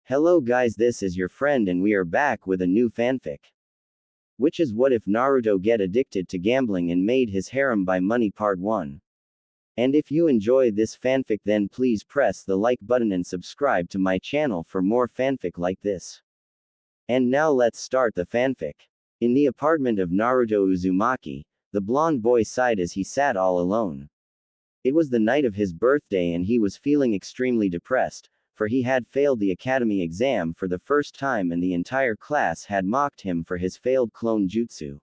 Hello guys, this is your friend and we are back with a new fanfic. Which is what if Naruto get addicted to gambling and made his harem by money part 1. And if you enjoy this fanfic then please press the like button and subscribe to my channel for more fanfic like this. And now let's start the fanfic. In the apartment of Naruto Uzumaki, the blonde boy sighed as he sat all alone. It was the night of his birthday and he was feeling extremely depressed, for he had failed the academy exam for the first time and the entire class had mocked him for his failed clone jutsu.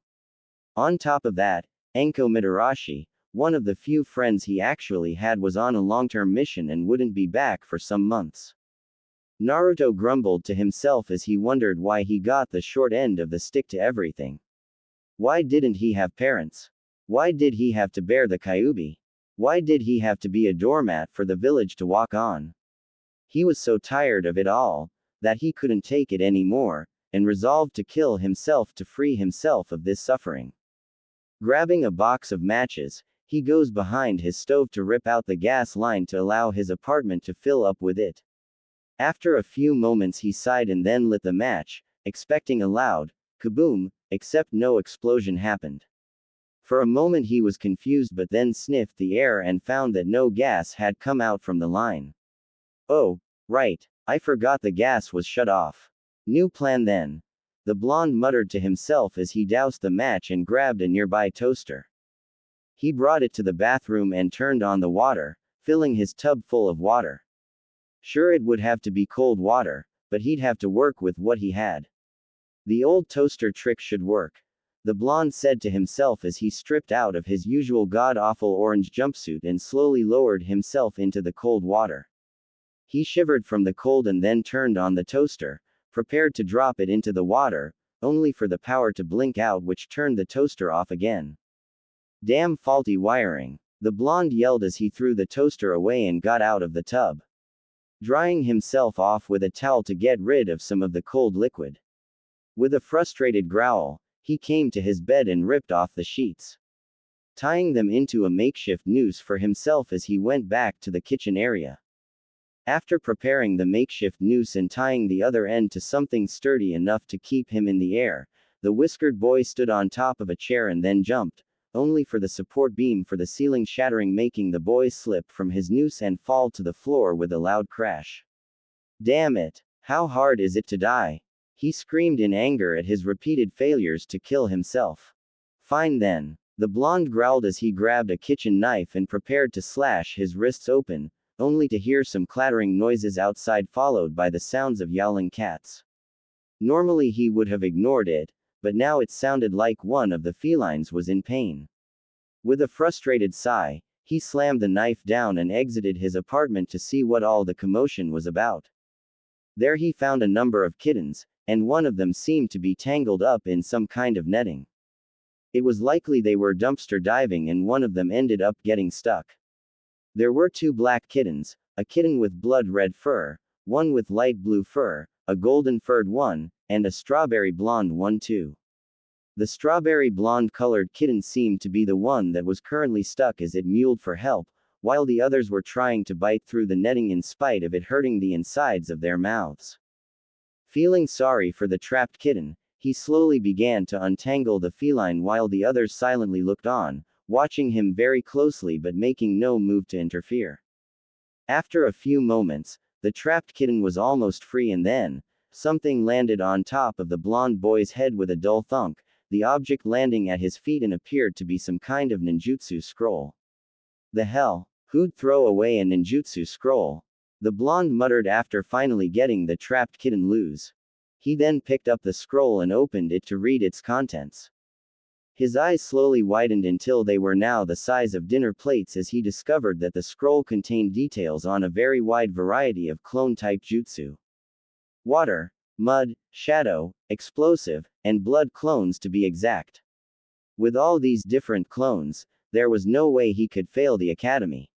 On top of that, Enko Mitarashi, one of the few friends he actually had, was on a long-term mission and wouldn't be back for some months. Naruto grumbled to himself as he wondered why he got the short end of the stick to everything. Why didn't he have parents? Why did he have to bear the kyubi? Why did he have to be a doormat for the village to walk on? He was so tired of it all, that he couldn't take it anymore, and resolved to kill himself to free himself of this suffering. Grabbing a box of matches, he goes behind his stove to rip out the gas line to allow his apartment to fill up with it. After a few moments he sighed and then lit the match, expecting a loud kaboom, except no explosion happened. For a moment he was confused but then sniffed the air and found that no gas had come out from the line. Oh, right, I forgot the gas was shut off. New plan then. The blonde muttered to himself as he doused the match and grabbed a nearby toaster. He brought it to the bathroom and turned on the water, filling his tub full of water. Sure, it would have to be cold water, but he'd have to work with what he had. The old toaster trick should work, the blonde said to himself as he stripped out of his usual god-awful orange jumpsuit and slowly lowered himself into the cold water. He shivered from the cold and then turned on the toaster, prepared to drop it into the water, only for the power to blink out, which turned the toaster off again. Damn faulty wiring, the blonde yelled as he threw the toaster away and got out of the tub, drying himself off with a towel to get rid of some of the cold liquid. With a frustrated growl, he came to his bed and ripped off the sheets, tying them into a makeshift noose for himself as he went back to the kitchen area. After preparing the makeshift noose and tying the other end to something sturdy enough to keep him in the air, the whiskered boy stood on top of a chair and then jumped, only for the support beam for the ceiling shattering, making the boy slip from his noose and fall to the floor with a loud crash. Damn it! How hard is it to die? He screamed in anger at his repeated failures to kill himself. Fine then. The blonde growled as he grabbed a kitchen knife and prepared to slash his wrists open, only to hear some clattering noises outside followed by the sounds of yowling cats. Normally he would have ignored it, but now it sounded like one of the felines was in pain. With a frustrated sigh, he slammed the knife down and exited his apartment to see what all the commotion was about. There he found a number of kittens, and one of them seemed to be tangled up in some kind of netting. It was likely they were dumpster diving and one of them ended up getting stuck. There were two black kittens, a kitten with blood-red fur, one with light blue fur, a golden-furred one, and a strawberry blonde one too. The strawberry blonde-colored kitten seemed to be the one that was currently stuck as it mewed for help, while the others were trying to bite through the netting in spite of it hurting the insides of their mouths. Feeling sorry for the trapped kitten, he slowly began to untangle the feline while the others silently looked on, watching him very closely but making no move to interfere. After a few moments, the trapped kitten was almost free and then, something landed on top of the blonde boy's head with a dull thunk, the object landing at his feet and appeared to be some kind of ninjutsu scroll. The hell? Who'd throw away a ninjutsu scroll? The blonde muttered after finally getting the trapped kitten loose. He then picked up the scroll and opened it to read its contents. His eyes slowly widened until they were now the size of dinner plates as he discovered that the scroll contained details on a very wide variety of clone-type jutsu. Water, mud, shadow, explosive, and blood clones to be exact. With all these different clones, there was no way he could fail the academy.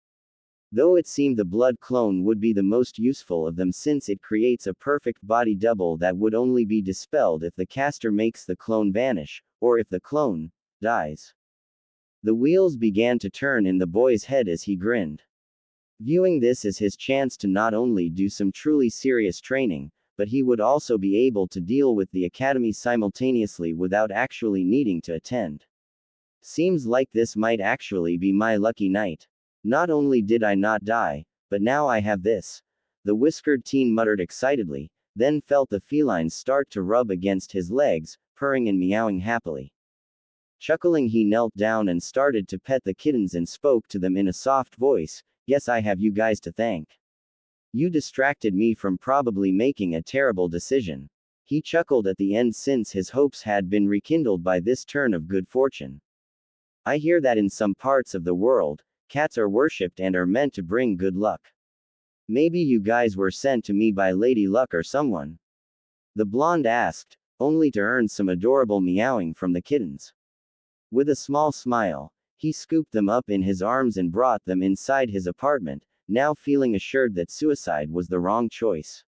Though it seemed the blood clone would be the most useful of them since it creates a perfect body double that would only be dispelled if the caster makes the clone vanish, or if the clone dies. The wheels began to turn in the boy's head as he grinned. Viewing this as his chance to not only do some truly serious training, but he would also be able to deal with the academy simultaneously without actually needing to attend. Seems like this might actually be my lucky night. Not only did I not die, but now I have this. The whiskered teen muttered excitedly, then felt the felines start to rub against his legs, purring and meowing happily. Chuckling, he knelt down and started to pet the kittens and spoke to them in a soft voice. Yes, I have you guys to thank. You distracted me from probably making a terrible decision. He chuckled at the end since his hopes had been rekindled by this turn of good fortune. I hear that in some parts of the world, cats are worshipped and are meant to bring good luck. Maybe you guys were sent to me by Lady Luck or someone? The blonde asked, only to earn some adorable meowing from the kittens. With a small smile, he scooped them up in his arms and brought them inside his apartment, now feeling assured that suicide was the wrong choice.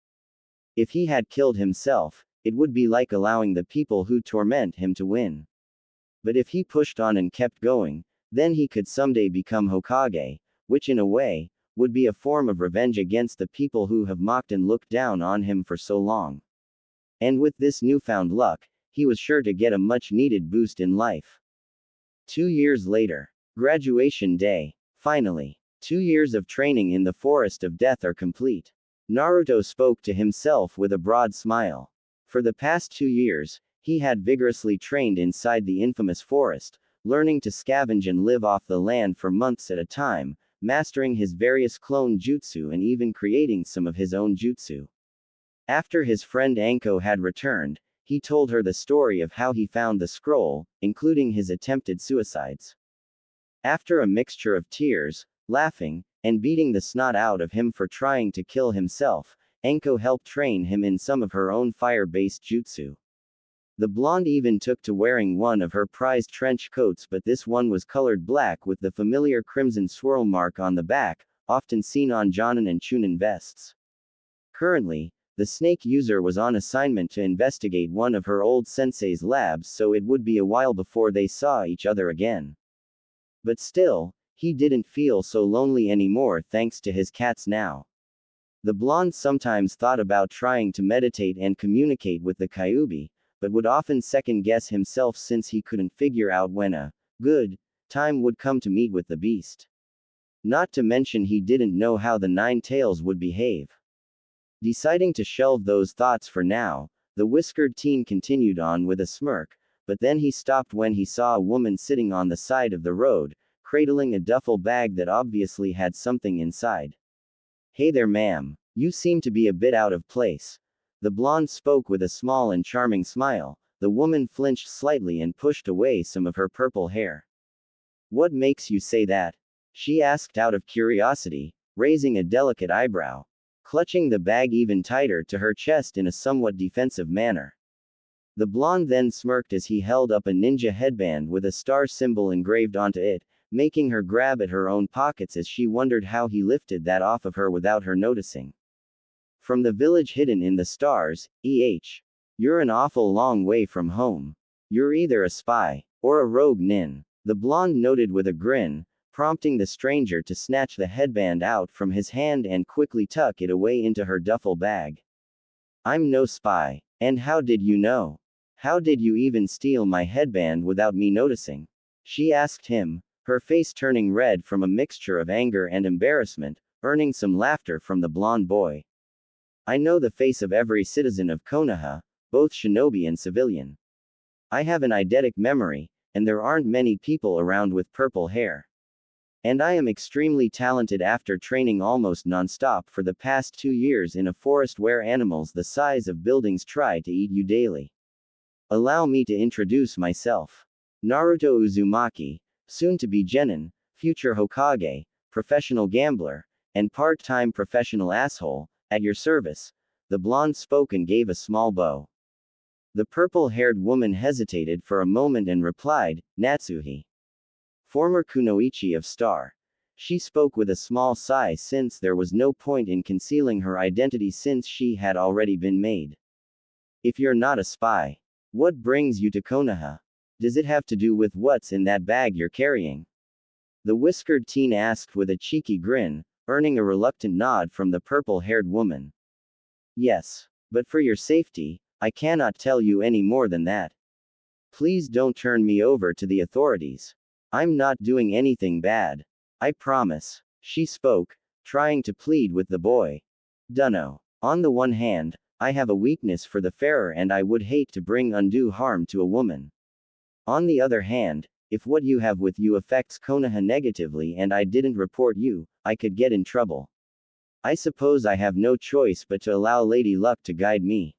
If he had killed himself, it would be like allowing the people who torment him to win. But if he pushed on and kept going, then he could someday become Hokage, which in a way, would be a form of revenge against the people who have mocked and looked down on him for so long. And with this newfound luck, he was sure to get a much-needed boost in life. 2 years later. Graduation day. Finally. 2 years of training in the Forest of Death are complete. Naruto spoke to himself with a broad smile. For the past 2 years, he had vigorously trained inside the infamous forest, learning to scavenge and live off the land for months at a time, mastering his various clone jutsu and even creating some of his own jutsu. After his friend Anko had returned, he told her the story of how he found the scroll, including his attempted suicides. After a mixture of tears, laughing, and beating the snot out of him for trying to kill himself, Anko helped train him in some of her own fire-based jutsu. The blonde even took to wearing one of her prized trench coats, but this one was colored black with the familiar crimson swirl mark on the back, often seen on Jonin and Chunin vests. Currently, the snake user was on assignment to investigate one of her old sensei's labs, so it would be a while before they saw each other again. But still, he didn't feel so lonely anymore thanks to his cats now. The blonde sometimes thought about trying to meditate and communicate with the Kyuubi, but would often second-guess himself since he couldn't figure out when a good time would come to meet with the beast. Not to mention he didn't know how the Nine Tails would behave. Deciding to shelve those thoughts for now, the whiskered teen continued on with a smirk, but then he stopped when he saw a woman sitting on the side of the road, cradling a duffel bag that obviously had something inside. Hey there, ma'am. You seem to be a bit out of place. The blonde spoke with a small and charming smile. The woman flinched slightly and pushed away some of her purple hair. What makes you say that? She asked out of curiosity, raising a delicate eyebrow. Clutching the bag even tighter to her chest in a somewhat defensive manner. The blonde then smirked as he held up a ninja headband with a star symbol engraved onto it, making her grab at her own pockets as she wondered how he lifted that off of her without her noticing. From the village hidden in the stars, you're an awful long way from home. You're either a spy, or a rogue nin. The blonde noted with a grin, prompting the stranger to snatch the headband out from his hand and quickly tuck it away into her duffel bag. I'm no spy. And how did you know? How did you even steal my headband without me noticing? She asked him, her face turning red from a mixture of anger and embarrassment, earning some laughter from the blonde boy. I know the face of every citizen of Konoha, both shinobi and civilian. I have an eidetic memory, and there aren't many people around with purple hair. And I am extremely talented after training almost non-stop for the past 2 years in a forest where animals the size of buildings try to eat you daily. Allow me to introduce myself. Naruto Uzumaki, soon to be Genin, future Hokage, professional gambler, and part-time professional asshole, at your service. The blonde spoke and gave a small bow. The purple-haired woman hesitated for a moment and replied, Natsuhi. Former kunoichi of Star. She spoke with a small sigh since there was no point in concealing her identity since she had already been made. If you're not a spy, what brings you to Konoha? Does it have to do with what's in that bag you're carrying? The whiskered teen asked with a cheeky grin, earning a reluctant nod from the purple-haired woman. Yes. But for your safety, I cannot tell you any more than that. Please don't turn me over to the authorities. I'm not doing anything bad. I promise. She spoke, trying to plead with the boy. Dunno. On the one hand, I have a weakness for the fairer and I would hate to bring undue harm to a woman. On the other hand, if what you have with you affects Konoha negatively and I didn't report you, I could get in trouble. I suppose I have no choice but to allow Lady Luck to guide me.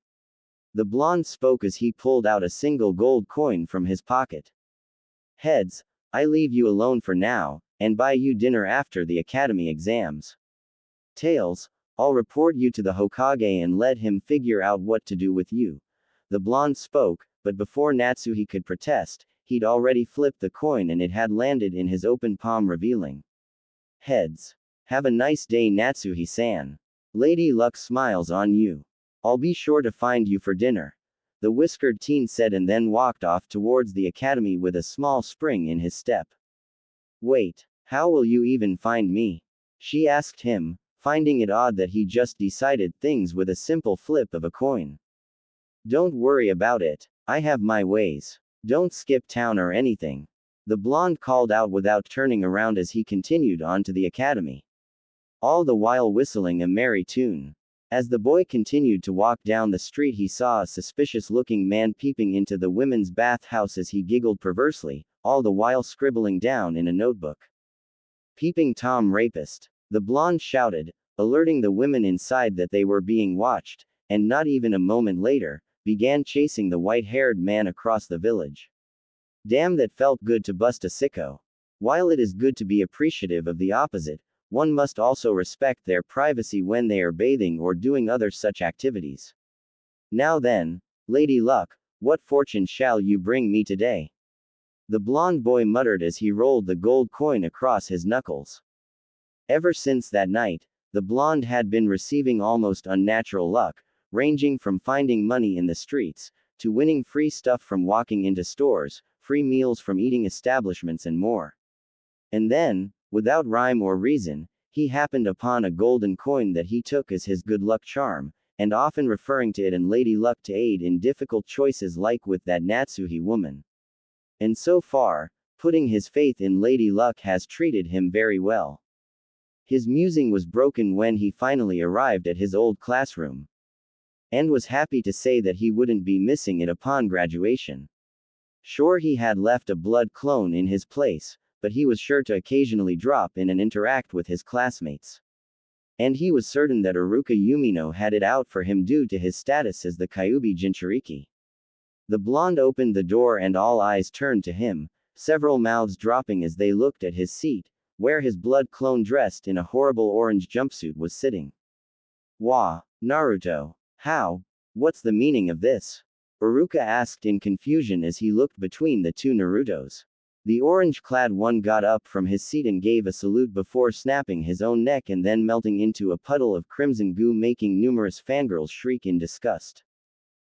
The blonde spoke as he pulled out a single gold coin from his pocket. Heads, I leave you alone for now, and buy you dinner after the academy exams. Tails, I'll report you to the Hokage and let him figure out what to do with you. The blonde spoke, but before Natsuhi could protest, he'd already flipped the coin and it had landed in his open palm, revealing. Heads. Have a nice day, Natsuhi-san. Lady Luck smiles on you. I'll be sure to find you for dinner. The whiskered teen said and then walked off towards the academy with a small spring in his step. Wait, how will you even find me? She asked him, finding it odd that he just decided things with a simple flip of a coin. Don't worry about it. I have my ways. Don't skip town or anything. The blonde called out without turning around as he continued on to the academy. All the while whistling a merry tune. As the boy continued to walk down the street, he saw a suspicious-looking man peeping into the women's bathhouse as he giggled perversely, all the while scribbling down in a notebook. Peeping Tom rapist. The blonde shouted, alerting the women inside that they were being watched, and not even a moment later, began chasing the white-haired man across the village. Damn, that felt good to bust a sicko. While it is good to be appreciative of the opposite, one must also respect their privacy when they are bathing or doing other such activities. Now then, Lady Luck, what fortune shall you bring me today? The blonde boy muttered as he rolled the gold coin across his knuckles. Ever since that night, the blonde had been receiving almost unnatural luck, ranging from finding money in the streets, to winning free stuff from walking into stores, free meals from eating establishments and more. And then, without rhyme or reason, he happened upon a golden coin that he took as his good luck charm, and often referring to it and Lady Luck to aid in difficult choices like with that Natsuhi woman. And so far, putting his faith in Lady Luck has treated him very well. His musing was broken when he finally arrived at his old classroom. And was happy to say that he wouldn't be missing it upon graduation. Sure, he had left a blood clone in his place, but he was sure to occasionally drop in and interact with his classmates. And he was certain that Iruka Yumino had it out for him due to his status as the Kyuubi Jinchuriki. The blonde opened the door and all eyes turned to him, several mouths dropping as they looked at his seat, where his blood clone dressed in a horrible orange jumpsuit was sitting. Wah, Naruto. How? What's the meaning of this? Iruka asked in confusion as he looked between the two Narutos. The orange-clad one got up from his seat and gave a salute before snapping his own neck and then melting into a puddle of crimson goo, making numerous fangirls shriek in disgust.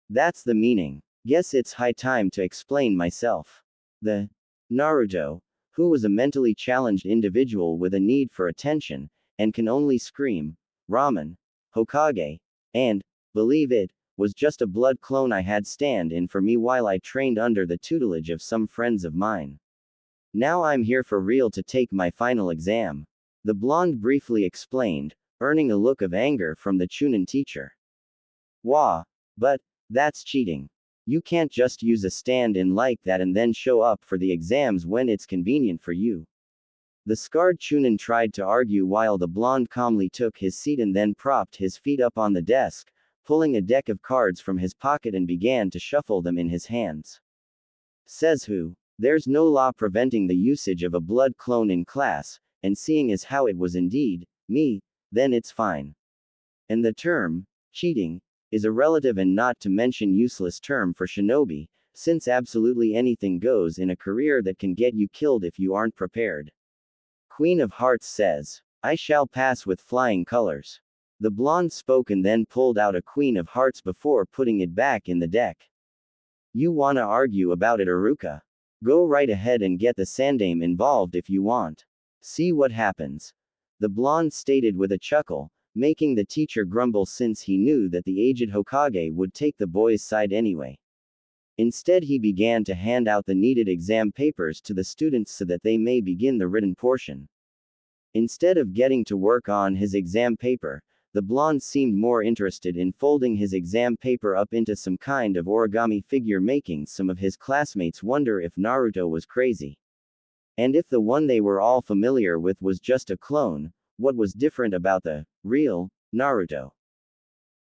That's the meaning. Guess it's high time to explain myself. The Naruto, who was a mentally challenged individual with a need for attention, and can only scream, Ramen, Hokage, and, believe it, was just a blood clone I had stand in for me while I trained under the tutelage of some friends of mine. Now I'm here for real to take my final exam. The blonde briefly explained, earning a look of anger from the Chunin teacher. Wah, but that's cheating. You can't just use a stand-in like that and then show up for the exams when it's convenient for you. The scarred Chunin tried to argue while the blonde calmly took his seat and then propped his feet up on the desk, pulling a deck of cards from his pocket and began to shuffle them in his hands. Says who? There's no law preventing the usage of a blood clone in class, and seeing as how it was indeed me, then it's fine. And the term, cheating, is a relative and not to mention useless term for shinobi, since absolutely anything goes in a career that can get you killed if you aren't prepared. Queen of Hearts says, I shall pass with flying colors. The blonde spoke and then pulled out a Queen of Hearts before putting it back in the deck. You wanna argue about it, Iruka? Go right ahead and get the Sandame involved if you want. See what happens. The blonde stated with a chuckle, making the teacher grumble since he knew that the aged Hokage would take the boy's side anyway. Instead, he began to hand out the needed exam papers to the students so that they may begin the written portion. Instead of getting to work on his exam paper, the blonde seemed more interested in folding his exam paper up into some kind of origami figure, making some of his classmates wonder if Naruto was crazy. And if the one they were all familiar with was just a clone, what was different about the real Naruto?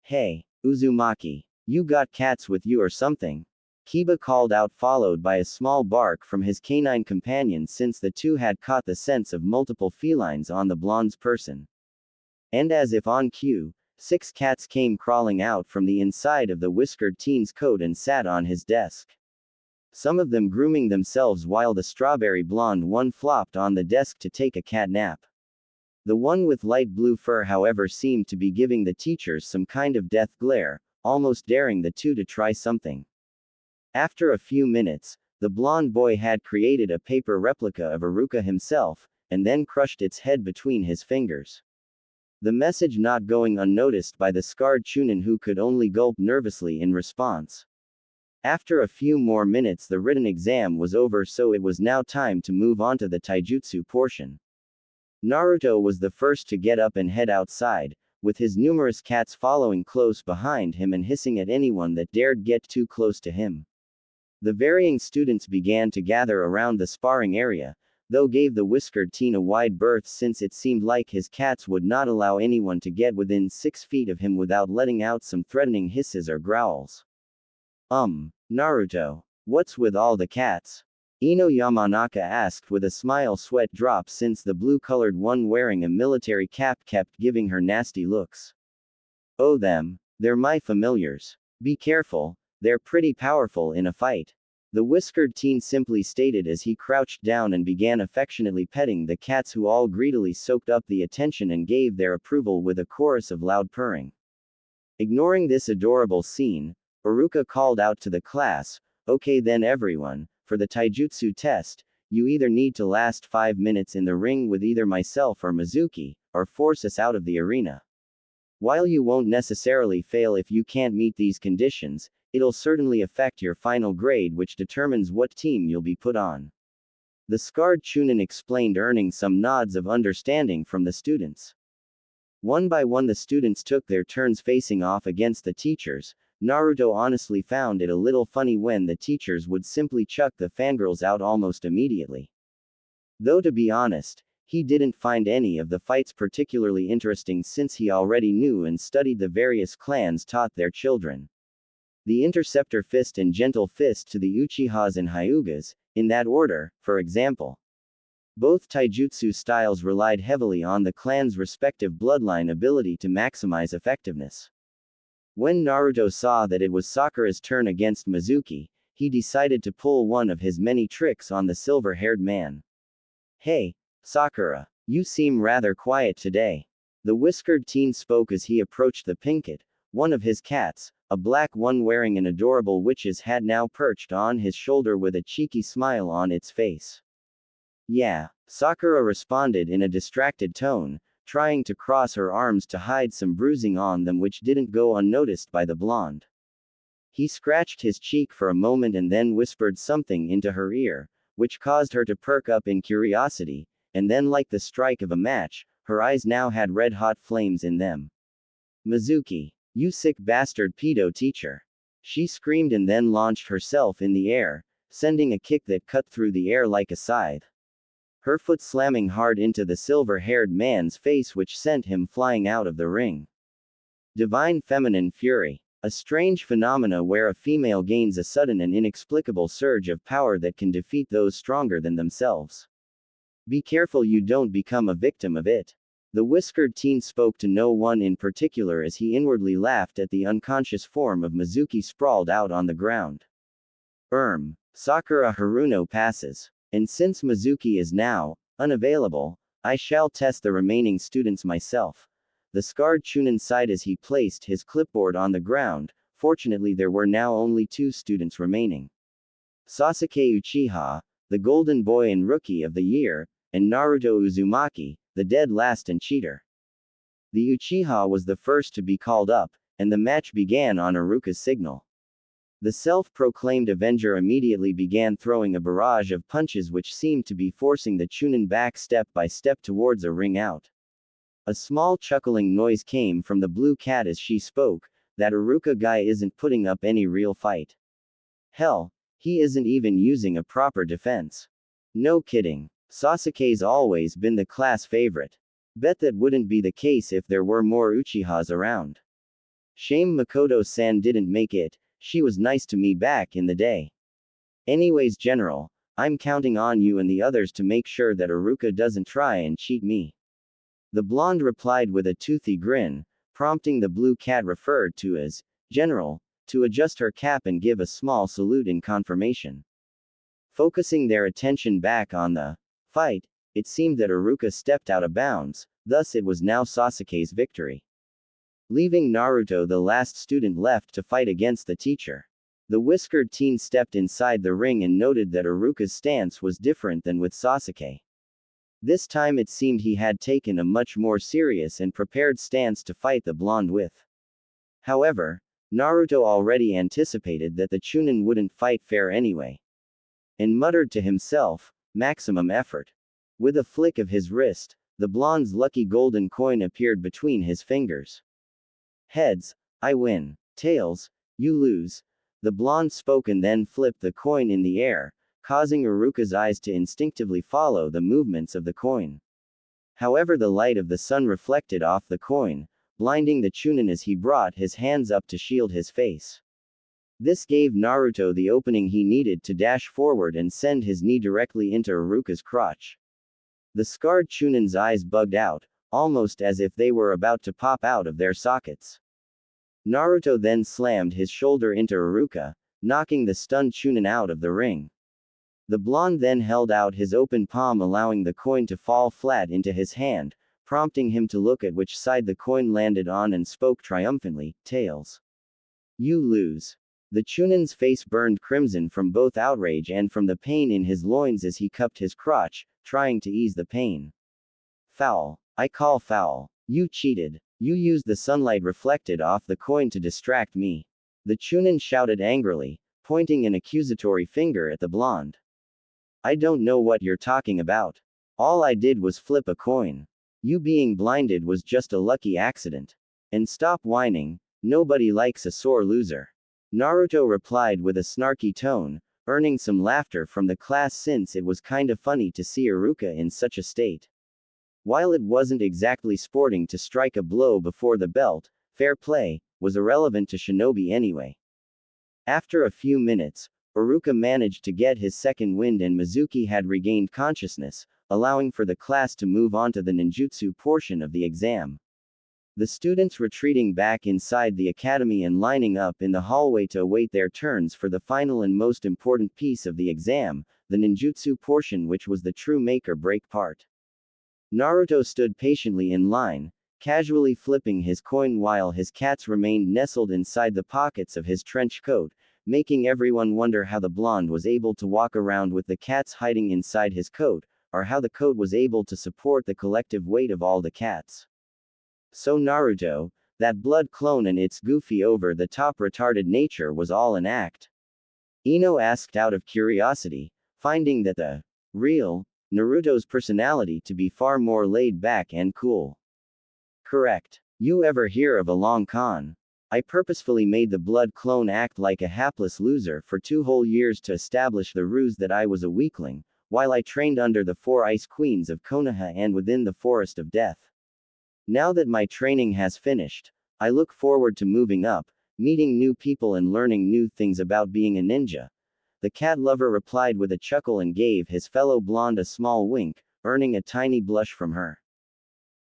Hey, Uzumaki, you got cats with you or something? Kiba called out, followed by a small bark from his canine companion, since the two had caught the sense of multiple felines on the blonde's person. And as if on cue, 6 cats came crawling out from the inside of the whiskered teen's coat and sat on his desk. Some of them grooming themselves while the strawberry blonde one flopped on the desk to take a cat nap. The one with light blue fur, however, seemed to be giving the teachers some kind of death glare, almost daring the two to try something. After a few minutes, the blonde boy had created a paper replica of Iruka himself, and then crushed its head between his fingers. The message not going unnoticed by the scarred Chunin, who could only gulp nervously in response. After a few more minutes, the written exam was over, so it was now time to move on to the taijutsu portion. Naruto was the first to get up and head outside, with his numerous cats following close behind him and hissing at anyone that dared get too close to him. The varying students began to gather around the sparring area, though gave the whiskered teen a wide berth, since it seemed like his cats would not allow anyone to get within 6 feet of him without letting out some threatening hisses or growls. Naruto, what's with all the cats? Ino Yamanaka asked with a smile. Sweat dropped since the blue-colored one wearing a military cap kept giving her nasty looks. Oh, them. They're my familiars. Be careful, they're pretty powerful in a fight. The whiskered teen simply stated as he crouched down and began affectionately petting the cats, who all greedily soaked up the attention and gave their approval with a chorus of loud purring. Ignoring this adorable scene, Iruka called out to the class, "Okay then everyone, for the taijutsu test, you either need to last 5 minutes in the ring with either myself or Mizuki, or force us out of the arena. While you won't necessarily fail if you can't meet these conditions, it'll certainly affect your final grade, which determines what team you'll be put on." The scarred Chunin explained, earning some nods of understanding from the students. One by one the students took their turns facing off against the teachers. Naruto honestly found it a little funny when the teachers would simply chuck the fangirls out almost immediately. Though to be honest, he didn't find any of the fights particularly interesting, since he already knew and studied the various clans taught their children. The Interceptor Fist and Gentle Fist to the Uchihas and Hyugas, in that order, for example. Both taijutsu styles relied heavily on the clan's respective bloodline ability to maximize effectiveness. When Naruto saw that it was Sakura's turn against Mizuki, he decided to pull one of his many tricks on the silver-haired man. "Hey, Sakura, you seem rather quiet today." The whiskered teen spoke as he approached the Pinkett, one of his cats, a black one wearing an adorable witch's hat, now perched on his shoulder with a cheeky smile on its face. "Yeah," Sakura responded in a distracted tone, trying to cross her arms to hide some bruising on them, which didn't go unnoticed by the blonde. He scratched his cheek for a moment and then whispered something into her ear, which caused her to perk up in curiosity, and then, like the strike of a match, her eyes now had red-hot flames in them. "Mizuki, you sick bastard pedo teacher!" She screamed and then launched herself in the air, sending a kick that cut through the air like a scythe. Her foot slamming hard into the silver-haired man's face, which sent him flying out of the ring. Divine feminine fury. A strange phenomena where a female gains a sudden and inexplicable surge of power that can defeat those stronger than themselves. Be careful you don't become a victim of it. The whiskered teen spoke to no one in particular as he inwardly laughed at the unconscious form of Mizuki sprawled out on the ground. Sakura Haruno passes. And since Mizuki is now unavailable, I shall test the remaining students myself. The scarred Chunin sighed as he placed his clipboard on the ground. Fortunately, there were now only 2 students remaining: Sasuke Uchiha, the golden boy and rookie of the year, and Naruto Uzumaki, the dead last and cheater. The Uchiha was the first to be called up, and the match began on Iruka's signal. The self-proclaimed Avenger immediately began throwing a barrage of punches which seemed to be forcing the Chunin back step by step towards a ring out. A small chuckling noise came from the blue cat as she spoke, that Iruka guy isn't putting up any real fight. Hell, he isn't even using a proper defense. No kidding. Sasuke's always been the class favorite. Bet that wouldn't be the case if there were more Uchihas around. Shame Makoto-san didn't make it, she was nice to me back in the day. Anyways General, I'm counting on you and the others to make sure that Iruka doesn't try and cheat me. The blonde replied with a toothy grin, prompting the blue cat referred to as General to adjust her cap and give a small salute in confirmation. Focusing their attention back on the fight, it seemed that Iruka stepped out of bounds, thus it was now Sasuke's victory. Leaving Naruto the last student left to fight against the teacher. The whiskered teen stepped inside the ring and noted that Iruka's stance was different than with Sasuke. This time it seemed he had taken a much more serious and prepared stance to fight the blonde with. However, Naruto already anticipated that the Chunin wouldn't fight fair anyway. And muttered to himself, maximum effort. With a flick of his wrist, the blonde's lucky golden coin appeared between his fingers. Heads, I win. Tails, you lose. The blonde spoke and then flipped the coin in the air, causing Iruka's eyes to instinctively follow the movements of the coin. However, the light of the sun reflected off the coin, blinding the Chunin as he brought his hands up to shield his face. This gave Naruto the opening he needed to dash forward and send his knee directly into Iruka's crotch. The scarred Chunin's eyes bugged out, almost as if they were about to pop out of their sockets. Naruto then slammed his shoulder into Iruka, knocking the stunned Chunin out of the ring. The blonde then held out his open palm, allowing the coin to fall flat into his hand, prompting him to look at which side the coin landed on and spoke triumphantly, Tails. You lose. The Chunin's face burned crimson from both outrage and from the pain in his loins as he cupped his crotch, trying to ease the pain. Foul. I call foul. You cheated. You used the sunlight reflected off the coin to distract me. The Chunin shouted angrily, pointing an accusatory finger at the blonde. I don't know what you're talking about. All I did was flip a coin. You being blinded was just a lucky accident. And stop whining, nobody likes a sore loser. Naruto replied with a snarky tone, earning some laughter from the class since it was kinda funny to see Iruka in such a state. While it wasn't exactly sporting to strike a blow before the belt, fair play was irrelevant to Shinobi anyway. After a few minutes, Iruka managed to get his second wind and Mizuki had regained consciousness, allowing for the class to move on to the ninjutsu portion of the exam. The students retreating back inside the academy and lining up in the hallway to await their turns for the final and most important piece of the exam, the ninjutsu portion, which was the true make or break part. Naruto stood patiently in line, casually flipping his coin while his cats remained nestled inside the pockets of his trench coat, making everyone wonder how the blonde was able to walk around with the cats hiding inside his coat, or how the coat was able to support the collective weight of all the cats. So Naruto, that blood clone and its goofy over-the-top retarded nature was all an act? Ino asked out of curiosity, finding that the real Naruto's personality to be far more laid back and cool. Correct. You ever hear of a long con? I purposefully made the blood clone act like a hapless loser for 2 whole years to establish the ruse that I was a weakling, while I trained under the 4 ice queens of Konoha and within the forest of death. Now that my training has finished, I look forward to moving up, meeting new people and learning new things about being a ninja. The cat lover replied with a chuckle and gave his fellow blonde a small wink, earning a tiny blush from her.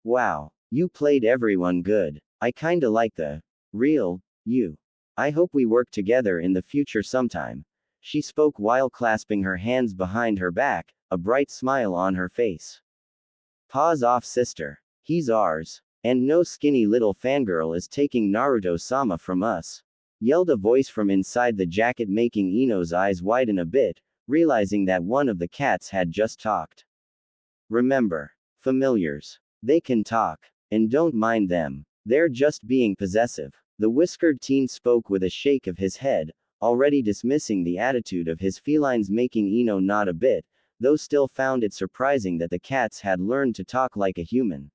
Wow, you played everyone good. I kinda like the real you. I hope we work together in the future sometime. She spoke while clasping her hands behind her back, a bright smile on her face. Pause off, sister. He's ours. And no skinny little fangirl is taking Naruto-sama from us. Yelled a voice from inside the jacket, making Ino's eyes widen a bit, realizing that one of the cats had just talked. Remember, familiars. They can talk. And don't mind them. They're just being possessive. The whiskered teen spoke with a shake of his head, already dismissing the attitude of his felines, making Ino nod a bit, though still found it surprising that the cats had learned to talk like a human.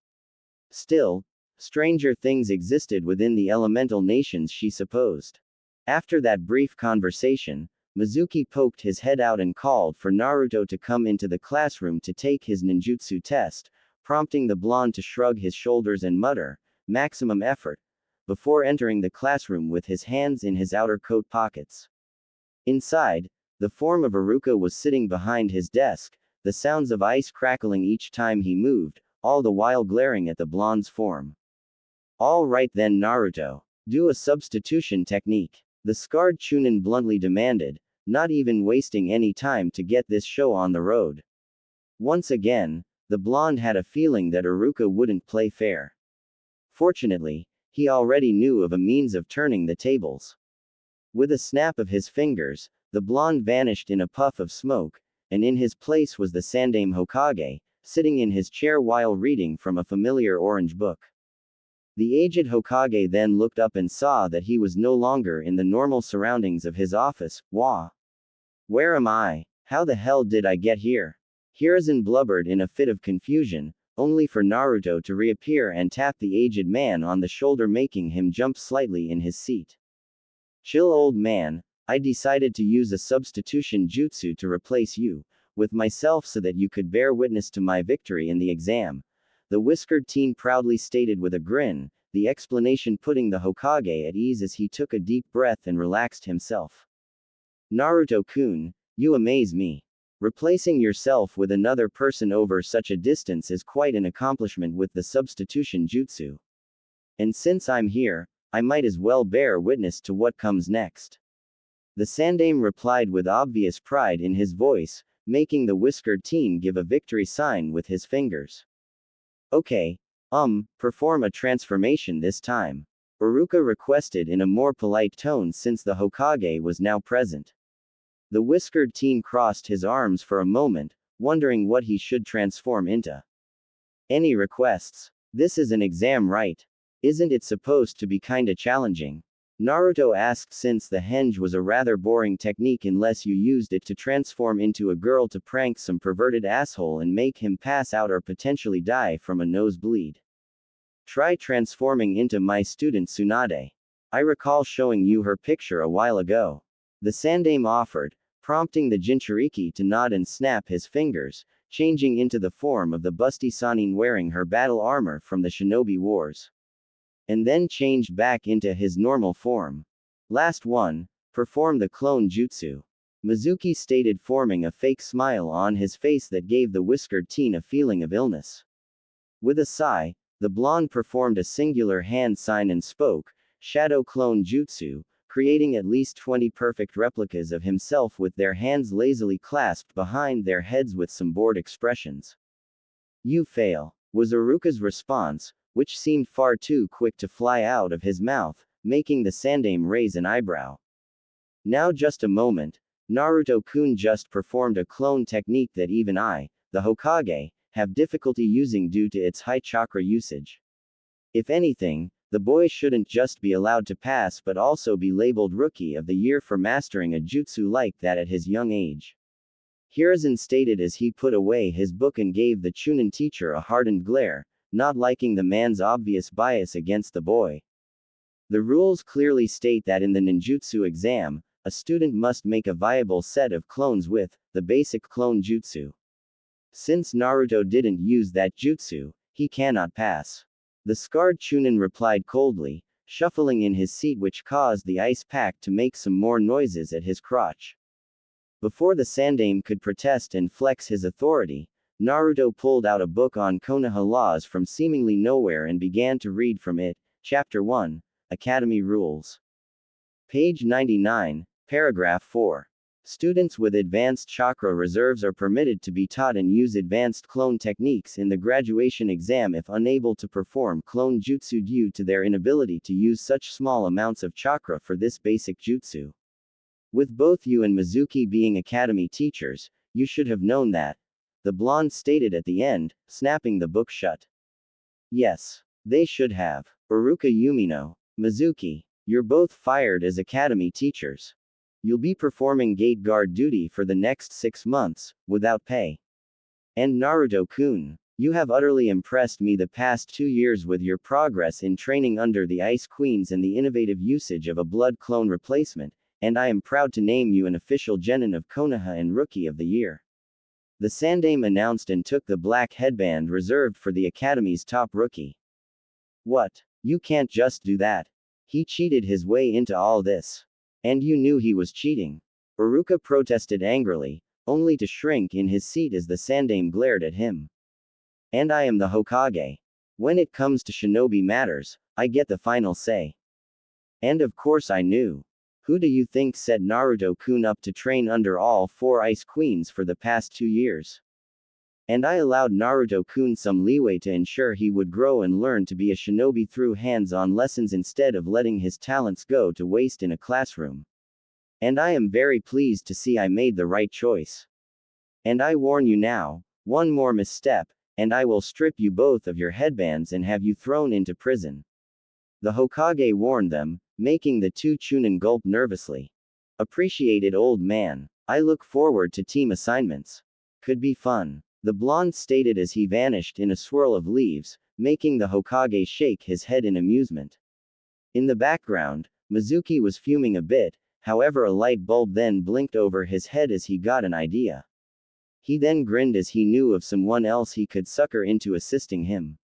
Still, stranger things existed within the elemental nations, she supposed. After that brief conversation, Mizuki poked his head out and called for Naruto to come into the classroom to take his ninjutsu test, prompting the blonde to shrug his shoulders and mutter, "Maximum effort," before entering the classroom with his hands in his outer coat pockets. Inside, the form of Iruka was sitting behind his desk, the sounds of ice crackling each time he moved, all the while glaring at the blonde's form. "All right then, Naruto. Do a substitution technique," the scarred Chunin bluntly demanded, not even wasting any time to get this show on the road. Once again, the blonde had a feeling that Iruka wouldn't play fair. Fortunately, he already knew of a means of turning the tables. With a snap of his fingers, the blonde vanished in a puff of smoke, and in his place was the Sandaime Hokage, sitting in his chair while reading from a familiar orange book. The aged Hokage then looked up and saw that he was no longer in the normal surroundings of his office. "Wah! Where am I? How the hell did I get here?" Hiruzen blubbered in a fit of confusion, only for Naruto to reappear and tap the aged man on the shoulder, making him jump slightly in his seat. "Chill, old man. I decided to use a substitution jutsu to replace you with myself so that you could bear witness to my victory in the exam," the whiskered teen proudly stated with a grin, the explanation putting the Hokage at ease as he took a deep breath and relaxed himself. "Naruto-kun, you amaze me. Replacing yourself with another person over such a distance is quite an accomplishment with the substitution jutsu. And since I'm here, I might as well bear witness to what comes next." The Sandaime replied with obvious pride in his voice, making the whiskered teen give a victory sign with his fingers. "Okay. Perform a transformation this time," Iruka requested in a more polite tone since the Hokage was now present. The whiskered teen crossed his arms for a moment, wondering what he should transform into. "Any requests? This is an exam, right? Isn't it supposed to be kinda challenging?" Naruto asked, since the henge was a rather boring technique unless you used it to transform into a girl to prank some perverted asshole and make him pass out or potentially die from a nosebleed. "Try transforming into my student Tsunade. I recall showing you her picture a while ago," the Sandaime offered, prompting the Jinchuriki to nod and snap his fingers, changing into the form of the busty Sannin wearing her battle armor from the Shinobi Wars. And then changed back into his normal form. "Last one, perform the clone jutsu," Mizuki stated, forming a fake smile on his face that gave the whiskered teen a feeling of illness. With a sigh, the blonde performed a singular hand sign and spoke, "Shadow clone jutsu," creating at least 20 perfect replicas of himself with their hands lazily clasped behind their heads with some bored expressions. "You fail," was Iruka's response, which seemed far too quick to fly out of his mouth, making the Sandaime raise an eyebrow. "Now just a moment, Naruto-kun just performed a clone technique that even I, the Hokage, have difficulty using due to its high chakra usage. If anything, the boy shouldn't just be allowed to pass but also be labeled Rookie of the Year for mastering a jutsu like that at his young age," Hiruzen stated as he put away his book and gave the Chunin teacher a hardened glare, not liking the man's obvious bias against the boy. "The rules clearly state that in the ninjutsu exam, a student must make a viable set of clones with the basic clone jutsu. Since Naruto didn't use that jutsu, he cannot pass," the scarred Chunin replied coldly, shuffling in his seat, which caused the ice pack to make some more noises at his crotch. Before the Sandaime could protest and flex his authority, Naruto pulled out a book on Konoha laws from seemingly nowhere and began to read from it. Chapter 1, Academy Rules. Page 99, Paragraph 4. Students with advanced chakra reserves are permitted to be taught and use advanced clone techniques in the graduation exam if unable to perform clone jutsu due to their inability to use such small amounts of chakra for this basic jutsu. With both you and Mizuki being academy teachers, you should have known that, the blonde stated at the end, snapping the book shut. "Yes. They should have. Uruka Yumino. Mizuki. You're both fired as academy teachers. You'll be performing gate guard duty for the next 6 months, without pay. And Naruto-kun. You have utterly impressed me the past 2 years with your progress in training under the Ice Queens and the innovative usage of a blood clone replacement, and I am proud to name you an official genin of Konoha and Rookie of the Year. The Sandame announced and took the black headband reserved for the Academy's top rookie. What? You can't just do that. He cheated his way into all this. And you knew he was cheating. Uruka protested angrily, only to shrink in his seat as the Sandame glared at him. And I am the Hokage. When it comes to shinobi matters, I get the final say. And of course I knew. Who do you think set Naruto-kun up to train under all 4 Ice Queens for the past 2 years? And I allowed Naruto-kun some leeway to ensure he would grow and learn to be a shinobi through hands-on lessons instead of letting his talents go to waste in a classroom. And I am very pleased to see I made the right choice. And I warn you now, one more misstep, and I will strip you both of your headbands and have you thrown into prison. The Hokage warned them, making the 2 Chunin gulp nervously. Appreciated old man. I look forward to team assignments. Could be fun. The blonde stated as he vanished in a swirl of leaves, making the Hokage shake his head in amusement. In the background, Mizuki was fuming a bit, however a light bulb then blinked over his head as he got an idea. He then grinned as he knew of someone else he could sucker into assisting him.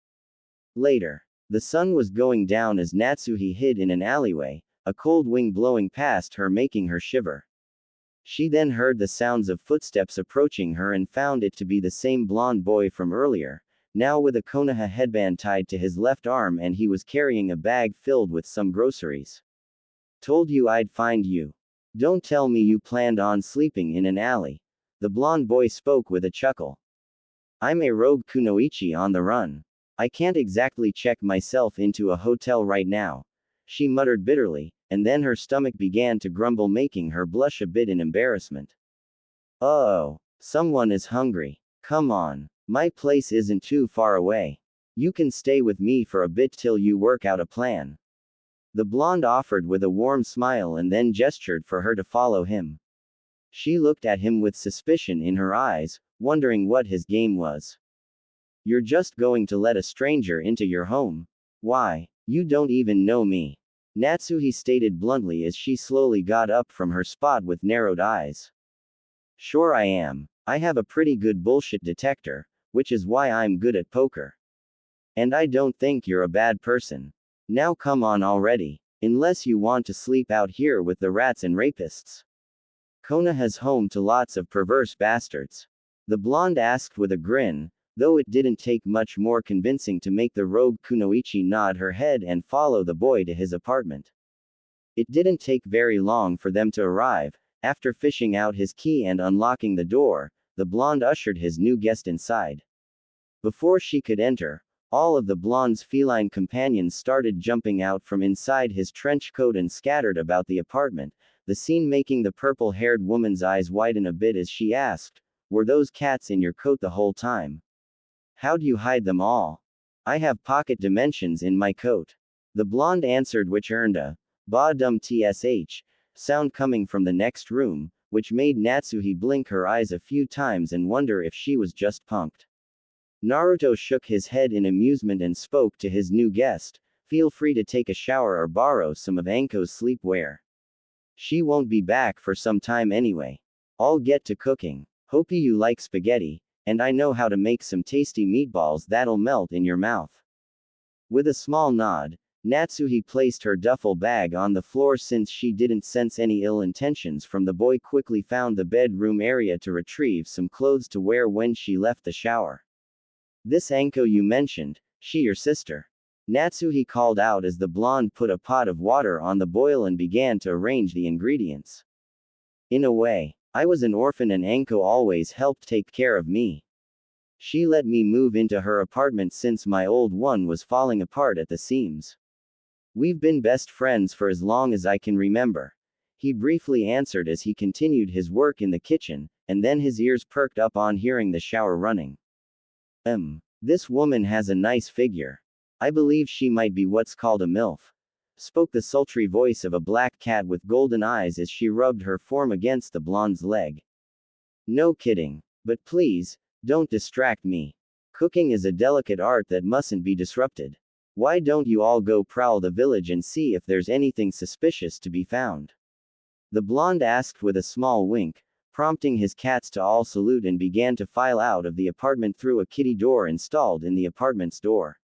Later. The sun was going down as Natsuhi hid in an alleyway, a cold wind blowing past her making her shiver. She then heard the sounds of footsteps approaching her and found it to be the same blonde boy from earlier, now with a Konoha headband tied to his left arm, and he was carrying a bag filled with some groceries. Told you I'd find you. Don't tell me you planned on sleeping in an alley. The blonde boy spoke with a chuckle. I'm a rogue kunoichi on the run. I can't exactly check myself into a hotel right now. She muttered bitterly, and then her stomach began to grumble, making her blush a bit in embarrassment. Oh, someone is hungry. Come on. My place isn't too far away. You can stay with me for a bit till you work out a plan. The blonde offered with a warm smile and then gestured for her to follow him. She looked at him with suspicion in her eyes, wondering what his game was. You're just going to let a stranger into your home? Why, you don't even know me. Natsuhi stated bluntly as she slowly got up from her spot with narrowed eyes. Sure I am. I have a pretty good bullshit detector, which is why I'm good at poker. And I don't think you're a bad person. Now come on already. Unless you want to sleep out here with the rats and rapists. Konoha's home to lots of perverse bastards. The blonde asked with a grin, though it didn't take much more convincing to make the rogue kunoichi nod her head and follow the boy to his apartment. It didn't take very long for them to arrive. After fishing out his key and unlocking the door, the blonde ushered his new guest inside. Before she could enter, all of the blonde's feline companions started jumping out from inside his trench coat and scattered about the apartment, the scene making the purple-haired woman's eyes widen a bit as she asked, "Were those cats in your coat the whole time? How'd you hide them all?" "I have pocket dimensions in my coat." The blonde answered, which earned a ba-dum tsh sound coming from the next room, which made Natsuhi blink her eyes a few times and wonder if she was just punked. Naruto shook his head in amusement and spoke to his new guest, "Feel free to take a shower or borrow some of Anko's sleepwear. She won't be back for some time anyway. I'll get to cooking. Hope you like spaghetti, and I know how to make some tasty meatballs that'll melt in your mouth." With a small nod, Natsuhi placed her duffel bag on the floor. Since she didn't sense any ill intentions from the boy, quickly found the bedroom area to retrieve some clothes to wear when she left the shower. "This Anko you mentioned, she your sister?" Natsuhi called out as the blonde put a pot of water on the boil and began to arrange the ingredients. "In a way, I was an orphan and Anko always helped take care of me. She let me move into her apartment since my old one was falling apart at the seams. We've been best friends for as long as I can remember," he briefly answered as he continued his work in the kitchen, and then his ears perked up on hearing the shower running. This woman has a nice figure. I believe she might be what's called a MILF. Spoke the sultry voice of a black cat with golden eyes as she rubbed her form against the blonde's leg. No kidding. But please, don't distract me. Cooking is a delicate art that mustn't be disrupted. Why don't you all go prowl the village and see if there's anything suspicious to be found? The blonde asked with a small wink, prompting his cats to all salute and began to file out of the apartment through a kitty door installed in the apartment's door.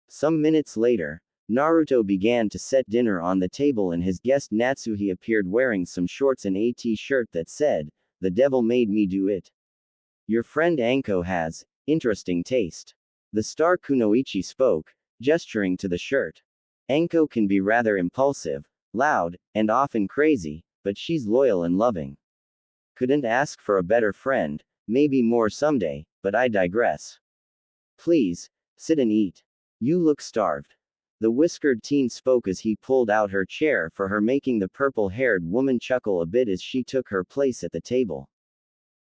Some minutes later, Naruto began to set dinner on the table and his guest Natsuhi appeared wearing some shorts and a t-shirt that said, "The devil made me do it." Your friend Anko has interesting taste. The star Kunoichi spoke, gesturing to the shirt. Anko can be rather impulsive, loud, and often crazy, but she's loyal and loving. Couldn't ask for a better friend, maybe more someday, but I digress. Please, sit and eat. You look starved. The whiskered teen spoke as he pulled out her chair for her, making the purple-haired woman chuckle a bit as she took her place at the table.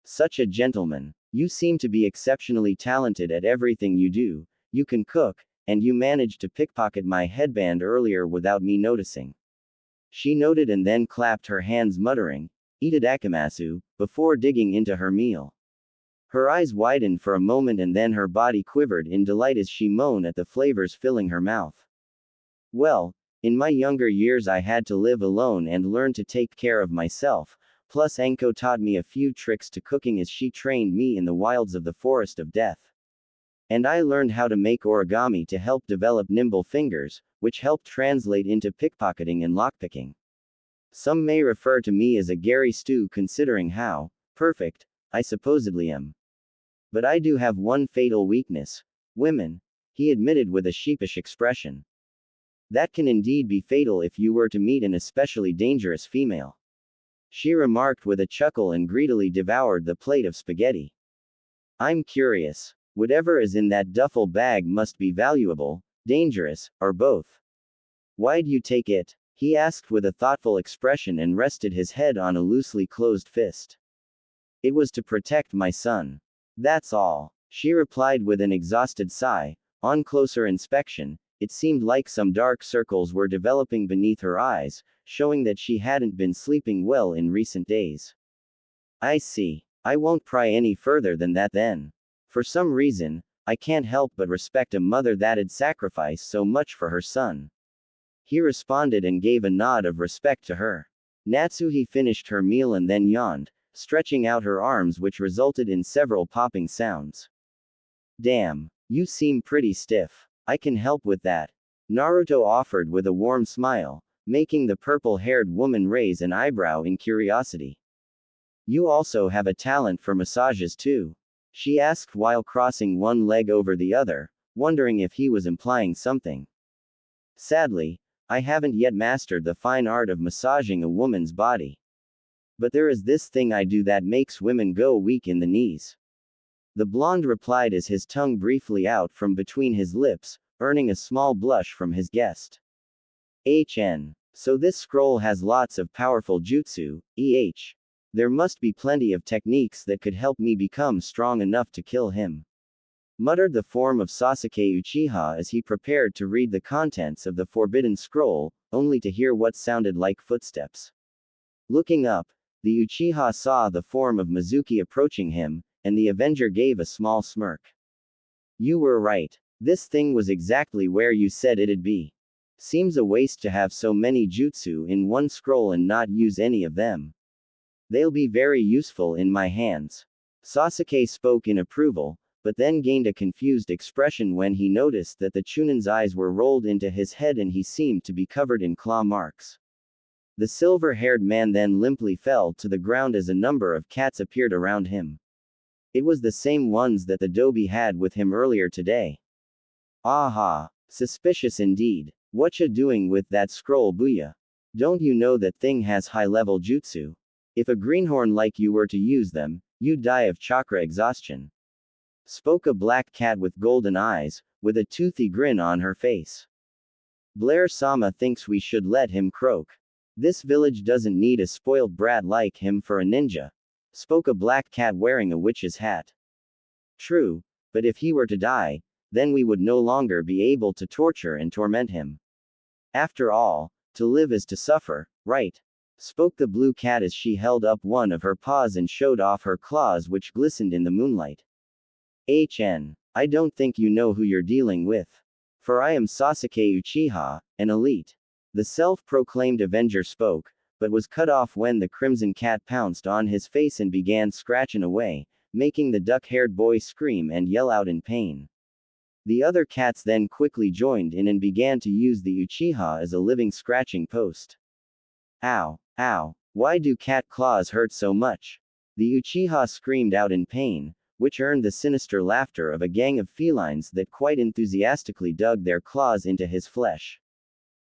Such a gentleman. You seem to be exceptionally talented at everything you do. You can cook, and you managed to pickpocket my headband earlier without me noticing. She noted and then clapped her hands muttering, "Itadakimasu," before digging into her meal. Her eyes widened for a moment and then her body quivered in delight as she moaned at the flavors filling her mouth. Well, in my younger years I had to live alone and learn to take care of myself, plus Anko taught me a few tricks to cooking as she trained me in the wilds of the Forest of Death. And I learned how to make origami to help develop nimble fingers, which helped translate into pickpocketing and lockpicking. Some may refer to me as a Gary Stew considering how perfect I supposedly am. But I do have one fatal weakness: women, he admitted with a sheepish expression. That can indeed be fatal if you were to meet an especially dangerous female. She remarked with a chuckle and greedily devoured the plate of spaghetti. I'm curious. Whatever is in that duffel bag must be valuable, dangerous, or both. Why'd you take it? He asked with a thoughtful expression and rested his head on a loosely closed fist. It was to protect my son. That's all, she replied with an exhausted sigh. On closer inspection, it seemed like some dark circles were developing beneath her eyes, showing that she hadn't been sleeping well in recent days. I see. I won't pry any further than that then. For some reason, I can't help but respect a mother that'd sacrifice so much for her son. He responded and gave a nod of respect to her. Natsuhi finished her meal and then yawned, stretching out her arms, which resulted in several popping sounds. Damn, you seem pretty stiff. I can help with that, Naruto offered with a warm smile, making the purple-haired woman raise an eyebrow in curiosity. You also have a talent for massages too? She asked while crossing one leg over the other, wondering if he was implying something. Sadly, I haven't yet mastered the fine art of massaging a woman's body. But there is this thing I do that makes women go weak in the knees. The blonde replied as his tongue briefly out from between his lips, earning a small blush from his guest. So this scroll has lots of powerful jutsu, There must be plenty of techniques that could help me become strong enough to kill him. Muttered the form of Sasuke Uchiha as he prepared to read the contents of the forbidden scroll, only to hear what sounded like footsteps. Looking up, the Uchiha saw the form of Mizuki approaching him, and the Avenger gave a small smirk. You were right. This thing was exactly where you said it'd be. Seems a waste to have so many jutsu in one scroll and not use any of them. They'll be very useful in my hands. Sasuke spoke in approval, but then gained a confused expression when he noticed that the Chunin's eyes were rolled into his head and he seemed to be covered in claw marks. The silver-haired man then limply fell to the ground as a number of cats appeared around him. It was the same ones that the Dobi had with him earlier today. Aha! Suspicious indeed. Whatcha doing with that scroll, Booyah? Don't you know that thing has high-level jutsu? If a greenhorn like you were to use them, you'd die of chakra exhaustion. Spoke a black cat with golden eyes, with a toothy grin on her face. Blair-sama thinks we should let him croak. This village doesn't need a spoiled brat like him for a ninja. Spoke a black cat wearing a witch's hat. True, but if he were to die, then we would no longer be able to torture and torment him. After all, to live is to suffer, right? Spoke the blue cat as she held up one of her paws and showed off her claws which glistened in the moonlight. I don't think you know who you're dealing with. For I am Sasuke Uchiha, an elite. The self-proclaimed Avenger spoke, but was cut off when the crimson cat pounced on his face and began scratching away, making the duck-haired boy scream and yell out in pain. The other cats then quickly joined in and began to use the Uchiha as a living scratching post. Ow, ow, why do cat claws hurt so much? The Uchiha screamed out in pain, which earned the sinister laughter of a gang of felines that quite enthusiastically dug their claws into his flesh.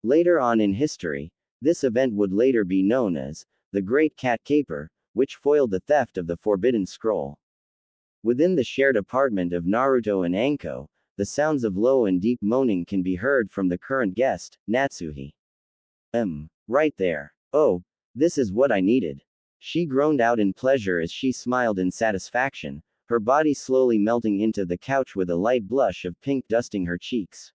Later on in history, this event would later be known as the Great Cat Caper, which foiled the theft of the Forbidden Scroll. Within the shared apartment of Naruto and Anko, the sounds of low and deep moaning can be heard from the current guest, Natsuhi. Right there. Oh, this is what I needed. She groaned out in pleasure as she smiled in satisfaction, her body slowly melting into the couch with a light blush of pink dusting her cheeks.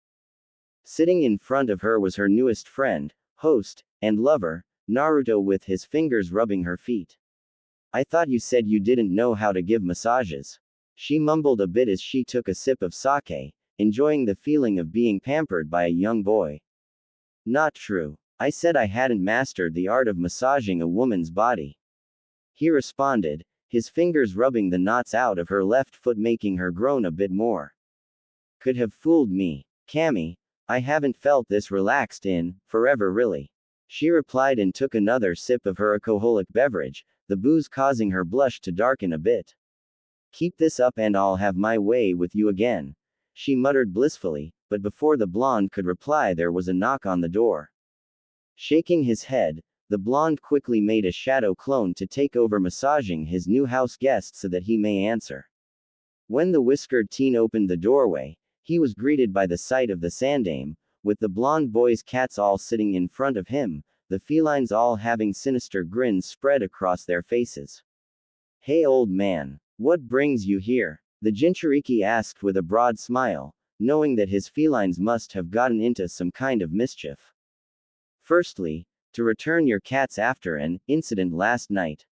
Sitting in front of her was her newest friend, host, and lover, Naruto, with his fingers rubbing her feet. I thought you said you didn't know how to give massages. She mumbled a bit as she took a sip of sake, enjoying the feeling of being pampered by a young boy. Not true. I said I hadn't mastered the art of massaging a woman's body. He responded, his fingers rubbing the knots out of her left foot, making her groan a bit more. Could have fooled me, Cammy. I haven't felt this relaxed in forever, really. She replied and took another sip of her alcoholic beverage, the booze causing her blush to darken a bit. Keep this up and I'll have my way with you again, she muttered blissfully, but before the blonde could reply there was a knock on the door. Shaking his head, the blonde quickly made a shadow clone to take over massaging his new house guest so that he may answer. When the whiskered teen opened the doorway, he was greeted by the sight of the Sandame, with the blonde boy's cats all sitting in front of him, the felines all having sinister grins spread across their faces. Hey old man, what brings you here? The Jinchuriki asked with a broad smile, knowing that his felines must have gotten into some kind of mischief. Firstly, to return your cats after an incident last night.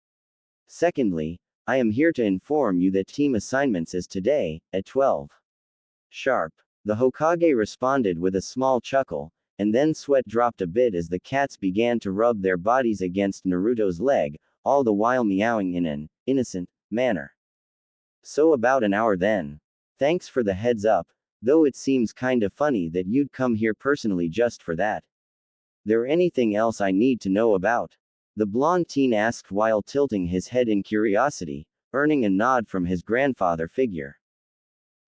Secondly, I am here to inform you that team assignments is today, at 12 sharp. The Hokage responded with a small chuckle, and then sweat dropped a bit as the cats began to rub their bodies against Naruto's leg, all the while meowing in an innocent manner. So about an hour then. Thanks for the heads up, though it seems kinda funny that you'd come here personally just for that. There anything else I need to know about? The blonde teen asked while tilting his head in curiosity, earning a nod from his grandfather figure.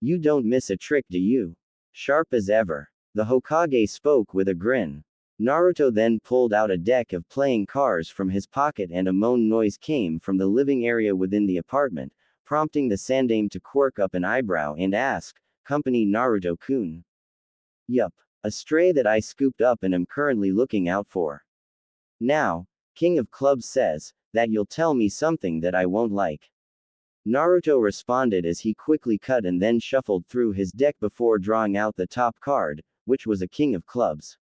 You don't miss a trick, do you? Sharp as ever. The Hokage spoke with a grin. Naruto then pulled out a deck of playing cards from his pocket and a moan noise came from the living area within the apartment, prompting the Sandame to quirk up an eyebrow and ask, "Company Naruto-kun?" Yup. A stray that I scooped up and am currently looking out for. Now, King of Clubs says that you'll tell me something that I won't like. Naruto responded as he quickly cut and then shuffled through his deck before drawing out the top card, which was a King of Clubs.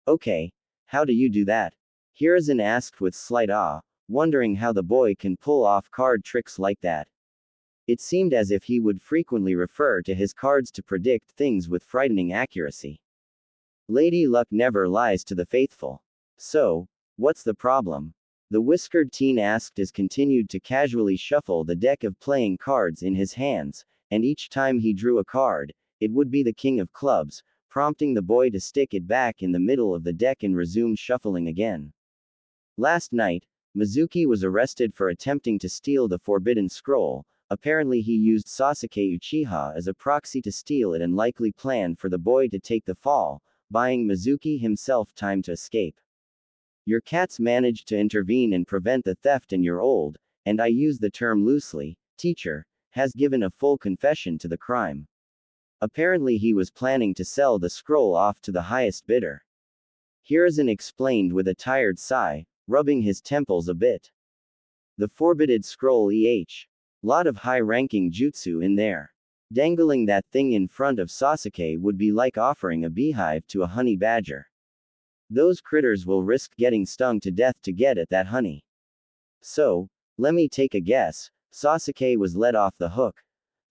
Okay, how do you do that? Hiruzen asked with slight awe, wondering how the boy can pull off card tricks like that. It seemed as if he would frequently refer to his cards to predict things with frightening accuracy. Lady Luck never lies to the faithful. So, what's the problem? The whiskered teen asked as continued to casually shuffle the deck of playing cards in his hands, and each time he drew a card, it would be the King of Clubs, prompting the boy to stick it back in the middle of the deck and resume shuffling again. Last night, Mizuki was arrested for attempting to steal the Forbidden Scroll. Apparently he used Sasuke Uchiha as a proxy to steal it and likely planned for the boy to take the fall, buying Mizuki himself time to escape. Your cats managed to intervene and prevent the theft, and your old, and I use the term loosely, teacher, has given a full confession to the crime. Apparently he was planning to sell the scroll off to the highest bidder. Hiruzen explained with a tired sigh, rubbing his temples a bit. The Forbidden Scroll Lot of high-ranking jutsu in there. Dangling that thing in front of Sasuke would be like offering a beehive to a honey badger. Those critters will risk getting stung to death to get at that honey. So, let me take a guess, Sasuke was let off the hook.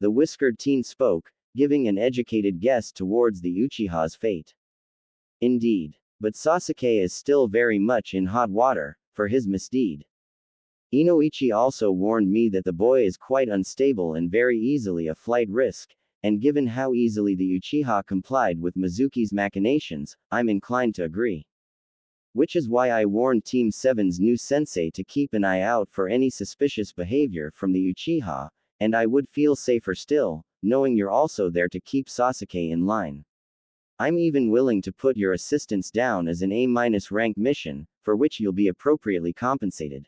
The whiskered teen spoke, giving an educated guess towards the Uchiha's fate. Indeed. But Sasuke is still very much in hot water, for his misdeed. Inoichi also warned me that the boy is quite unstable and very easily a flight risk, and given how easily the Uchiha complied with Mizuki's machinations, I'm inclined to agree. Which is why I warned Team 7's new sensei to keep an eye out for any suspicious behavior from the Uchiha, and I would feel safer still, knowing you're also there to keep Sasuke in line. I'm even willing to put your assistance down as an A- rank mission, for which you'll be appropriately compensated.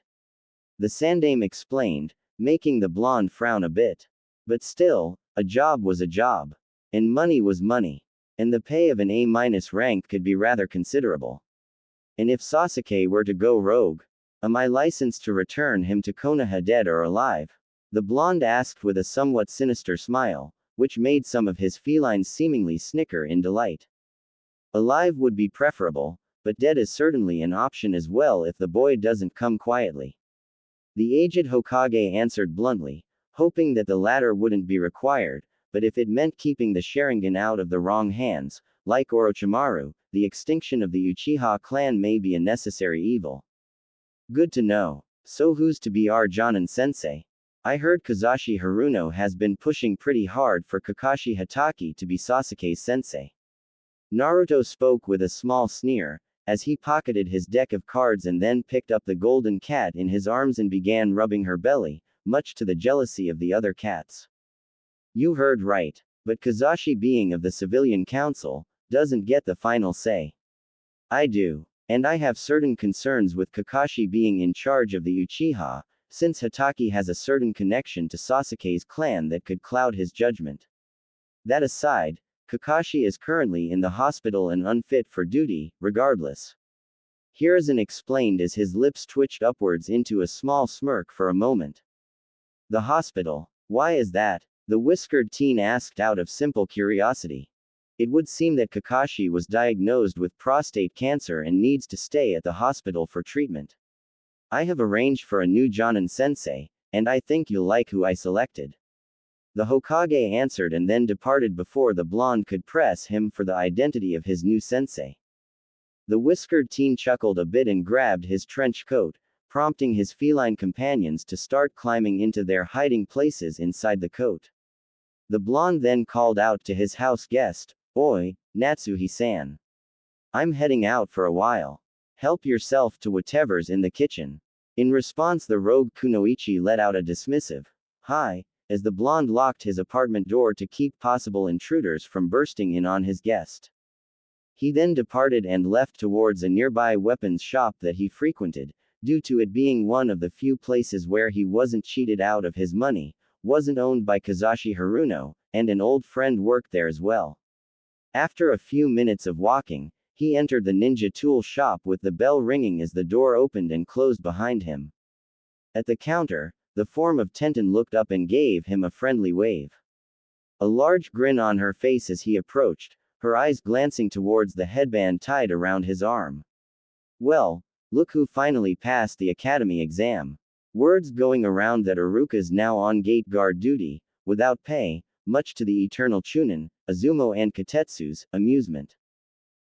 The Sandaime explained, making the blonde frown a bit. But still, a job was a job. And money was money. And the pay of an A- rank could be rather considerable. And if Sasuke were to go rogue, am I licensed to return him to Konoha dead or alive? The blonde asked with a somewhat sinister smile, which made some of his felines seemingly snicker in delight. Alive would be preferable, but dead is certainly an option as well if the boy doesn't come quietly. The aged Hokage answered bluntly, hoping that the latter wouldn't be required, but if it meant keeping the Sharingan out of the wrong hands, like Orochimaru, the extinction of the Uchiha clan may be a necessary evil. Good to know. So who's to be our Jonin sensei? I heard Kazashi Haruno has been pushing pretty hard for Kakashi Hatake to be Sasuke's sensei. Naruto spoke with a small sneer, as he pocketed his deck of cards and then picked up the golden cat in his arms and began rubbing her belly, much to the jealousy of the other cats. You heard right. But Kazashi, being of the civilian council, doesn't get the final say. I do. And I have certain concerns with Kakashi being in charge of the Uchiha, since Hatake has a certain connection to Sasuke's clan that could cloud his judgment. That aside, Kakashi is currently in the hospital and unfit for duty, regardless. Hiruzen explained as his lips twitched upwards into a small smirk for a moment. The hospital. Why is that? The whiskered teen asked out of simple curiosity. It would seem that Kakashi was diagnosed with prostate cancer and needs to stay at the hospital for treatment. I have arranged for a new Jonin sensei, and I think you'll like who I selected. The Hokage answered and then departed before the blonde could press him for the identity of his new sensei. The whiskered teen chuckled a bit and grabbed his trench coat, prompting his feline companions to start climbing into their hiding places inside the coat. The blonde then called out to his house guest, "Oi, Natsuhi-san. I'm heading out for a while. Help yourself to whatever's in the kitchen." In response, the rogue Kunoichi let out a dismissive "Hi," as the blonde locked his apartment door to keep possible intruders from bursting in on his guest. He then departed and left towards a nearby weapons shop that he frequented, due to it being one of the few places where he wasn't cheated out of his money, wasn't owned by Kazashi Haruno, and an old friend worked there as well. After a few minutes of walking, he entered the ninja tool shop with the bell ringing as the door opened and closed behind him. At the counter, the form of Tenten looked up and gave him a friendly wave. A large grin on her face as he approached, her eyes glancing towards the headband tied around his arm. Well, look who finally passed the academy exam. Words going around that Iruka's now on gate guard duty, without pay, much to the eternal Chunin, Azumo and Katetsu's amusement.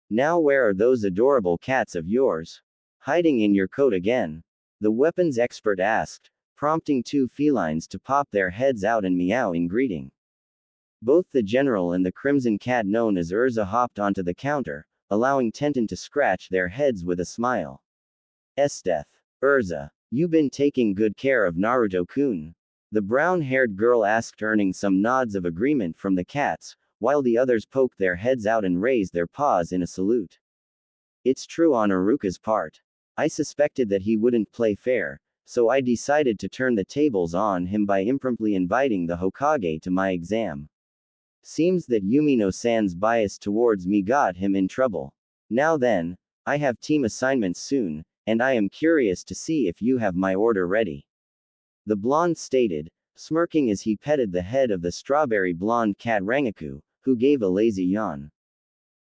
Now where are those adorable cats of yours? Hiding in your coat again? The weapons expert asked, prompting two felines to pop their heads out and meow in greeting. Both the general and the crimson cat known as Urza hopped onto the counter, allowing Tenten to scratch their heads with a smile. Esdeath. Urza, you been taking good care of Naruto-kun? The brown-haired girl asked, earning some nods of agreement from the cats, while the others poked their heads out and raised their paws in a salute. It's true on Iruka's part. I suspected that he wouldn't play fair, so I decided to turn the tables on him by impromptu inviting the Hokage to my exam. Seems that Yumino-san's bias towards me got him in trouble. Now then, I have team assignments soon, and I am curious to see if you have my order ready. The blonde stated, smirking as he petted the head of the strawberry blonde cat Rangaku, who gave a lazy yawn.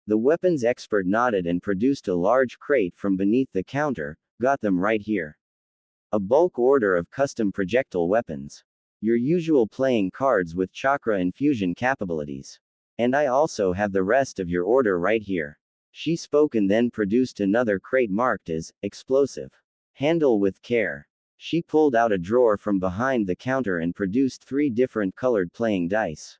The weapons expert nodded and produced a large crate from beneath the counter. Got them right here. A bulk order of custom projectile weapons. Your usual playing cards with chakra infusion capabilities. And I also have the rest of your order right here. She spoke and then produced another crate marked as explosive. Handle with care. She pulled out a drawer from behind the counter and produced 3 different colored playing dice.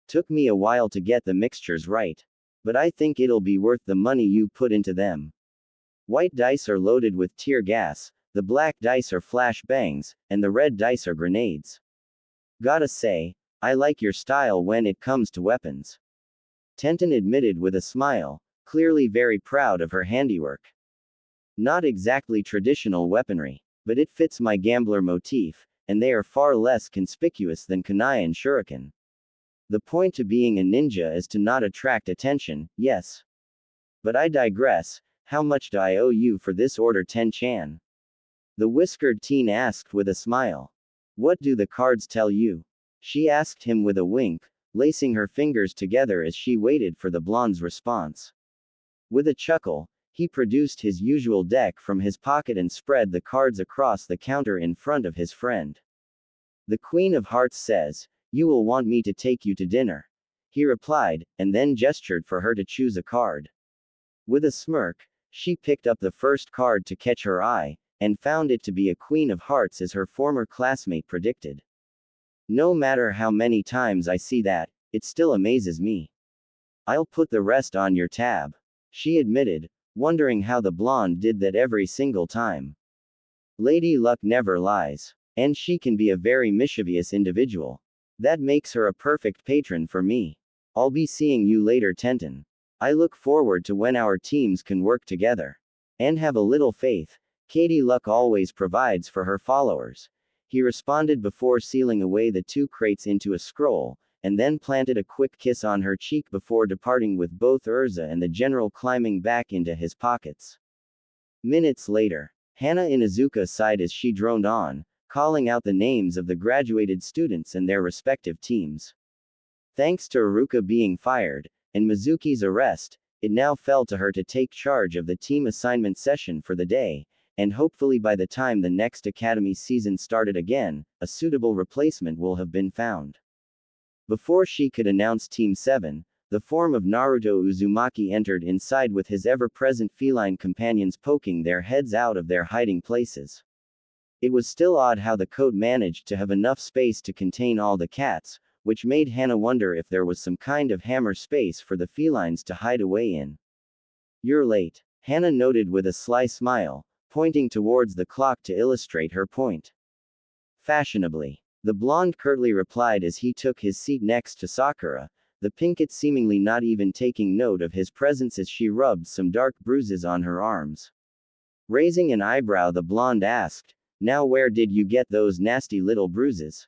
Took me a while to get the mixtures right. But I think it'll be worth the money you put into them. White dice are loaded with tear gas, the black dice are flash bangs, and the red dice are grenades. Gotta say, I like your style when it comes to weapons. Tenten admitted with a smile, clearly very proud of her handiwork. Not exactly traditional weaponry, but it fits my gambler motif, and they are far less conspicuous than kunai and shuriken. The point to being a ninja is to not attract attention, yes. But I digress. How much do I owe you for this order, Ten-chan? The whiskered teen asked with a smile. What do the cards tell you? She asked him with a wink, lacing her fingers together as she waited for the blonde's response. With a chuckle, he produced his usual deck from his pocket and spread the cards across the counter in front of his friend. The Queen of Hearts says, "You will want me to take you to dinner," he replied, and then gestured for her to choose a card. With a smirk, she picked up the first card to catch her eye, and found it to be a Queen of Hearts as her former classmate predicted. No matter how many times I see that, it still amazes me. I'll put the rest on your tab, she admitted, wondering how the blonde did that every single time. Lady Luck never lies. And she can be a very mischievous individual. That makes her a perfect patron for me. I'll be seeing you later, Tenten. I look forward to when our teams can work together. And have a little faith. Katie Luck always provides for her followers. He responded before sealing away the 2 crates into a scroll, and then planted a quick kiss on her cheek before departing with both Urza and the general climbing back into his pockets. Minutes later, Hana Inuzuka sighed as she droned on, calling out the names of the graduated students and their respective teams. Thanks to Iruka being fired, and Mizuki's arrest, it now fell to her to take charge of the team assignment session for the day, and hopefully by the time the next academy season started again, a suitable replacement will have been found. Before she could announce Team 7, the form of Naruto Uzumaki entered inside with his ever-present feline companions poking their heads out of their hiding places. It was still odd how the coat managed to have enough space to contain all the cats, which made Hana wonder if there was some kind of hammer space for the felines to hide away in. You're late, Hana noted with a sly smile, pointing towards the clock to illustrate her point. Fashionably, the blonde curtly replied as he took his seat next to Sakura, the pinkett seemingly not even taking note of his presence as she rubbed some dark bruises on her arms. Raising an eyebrow, the blonde asked, "Now where did you get those nasty little bruises?"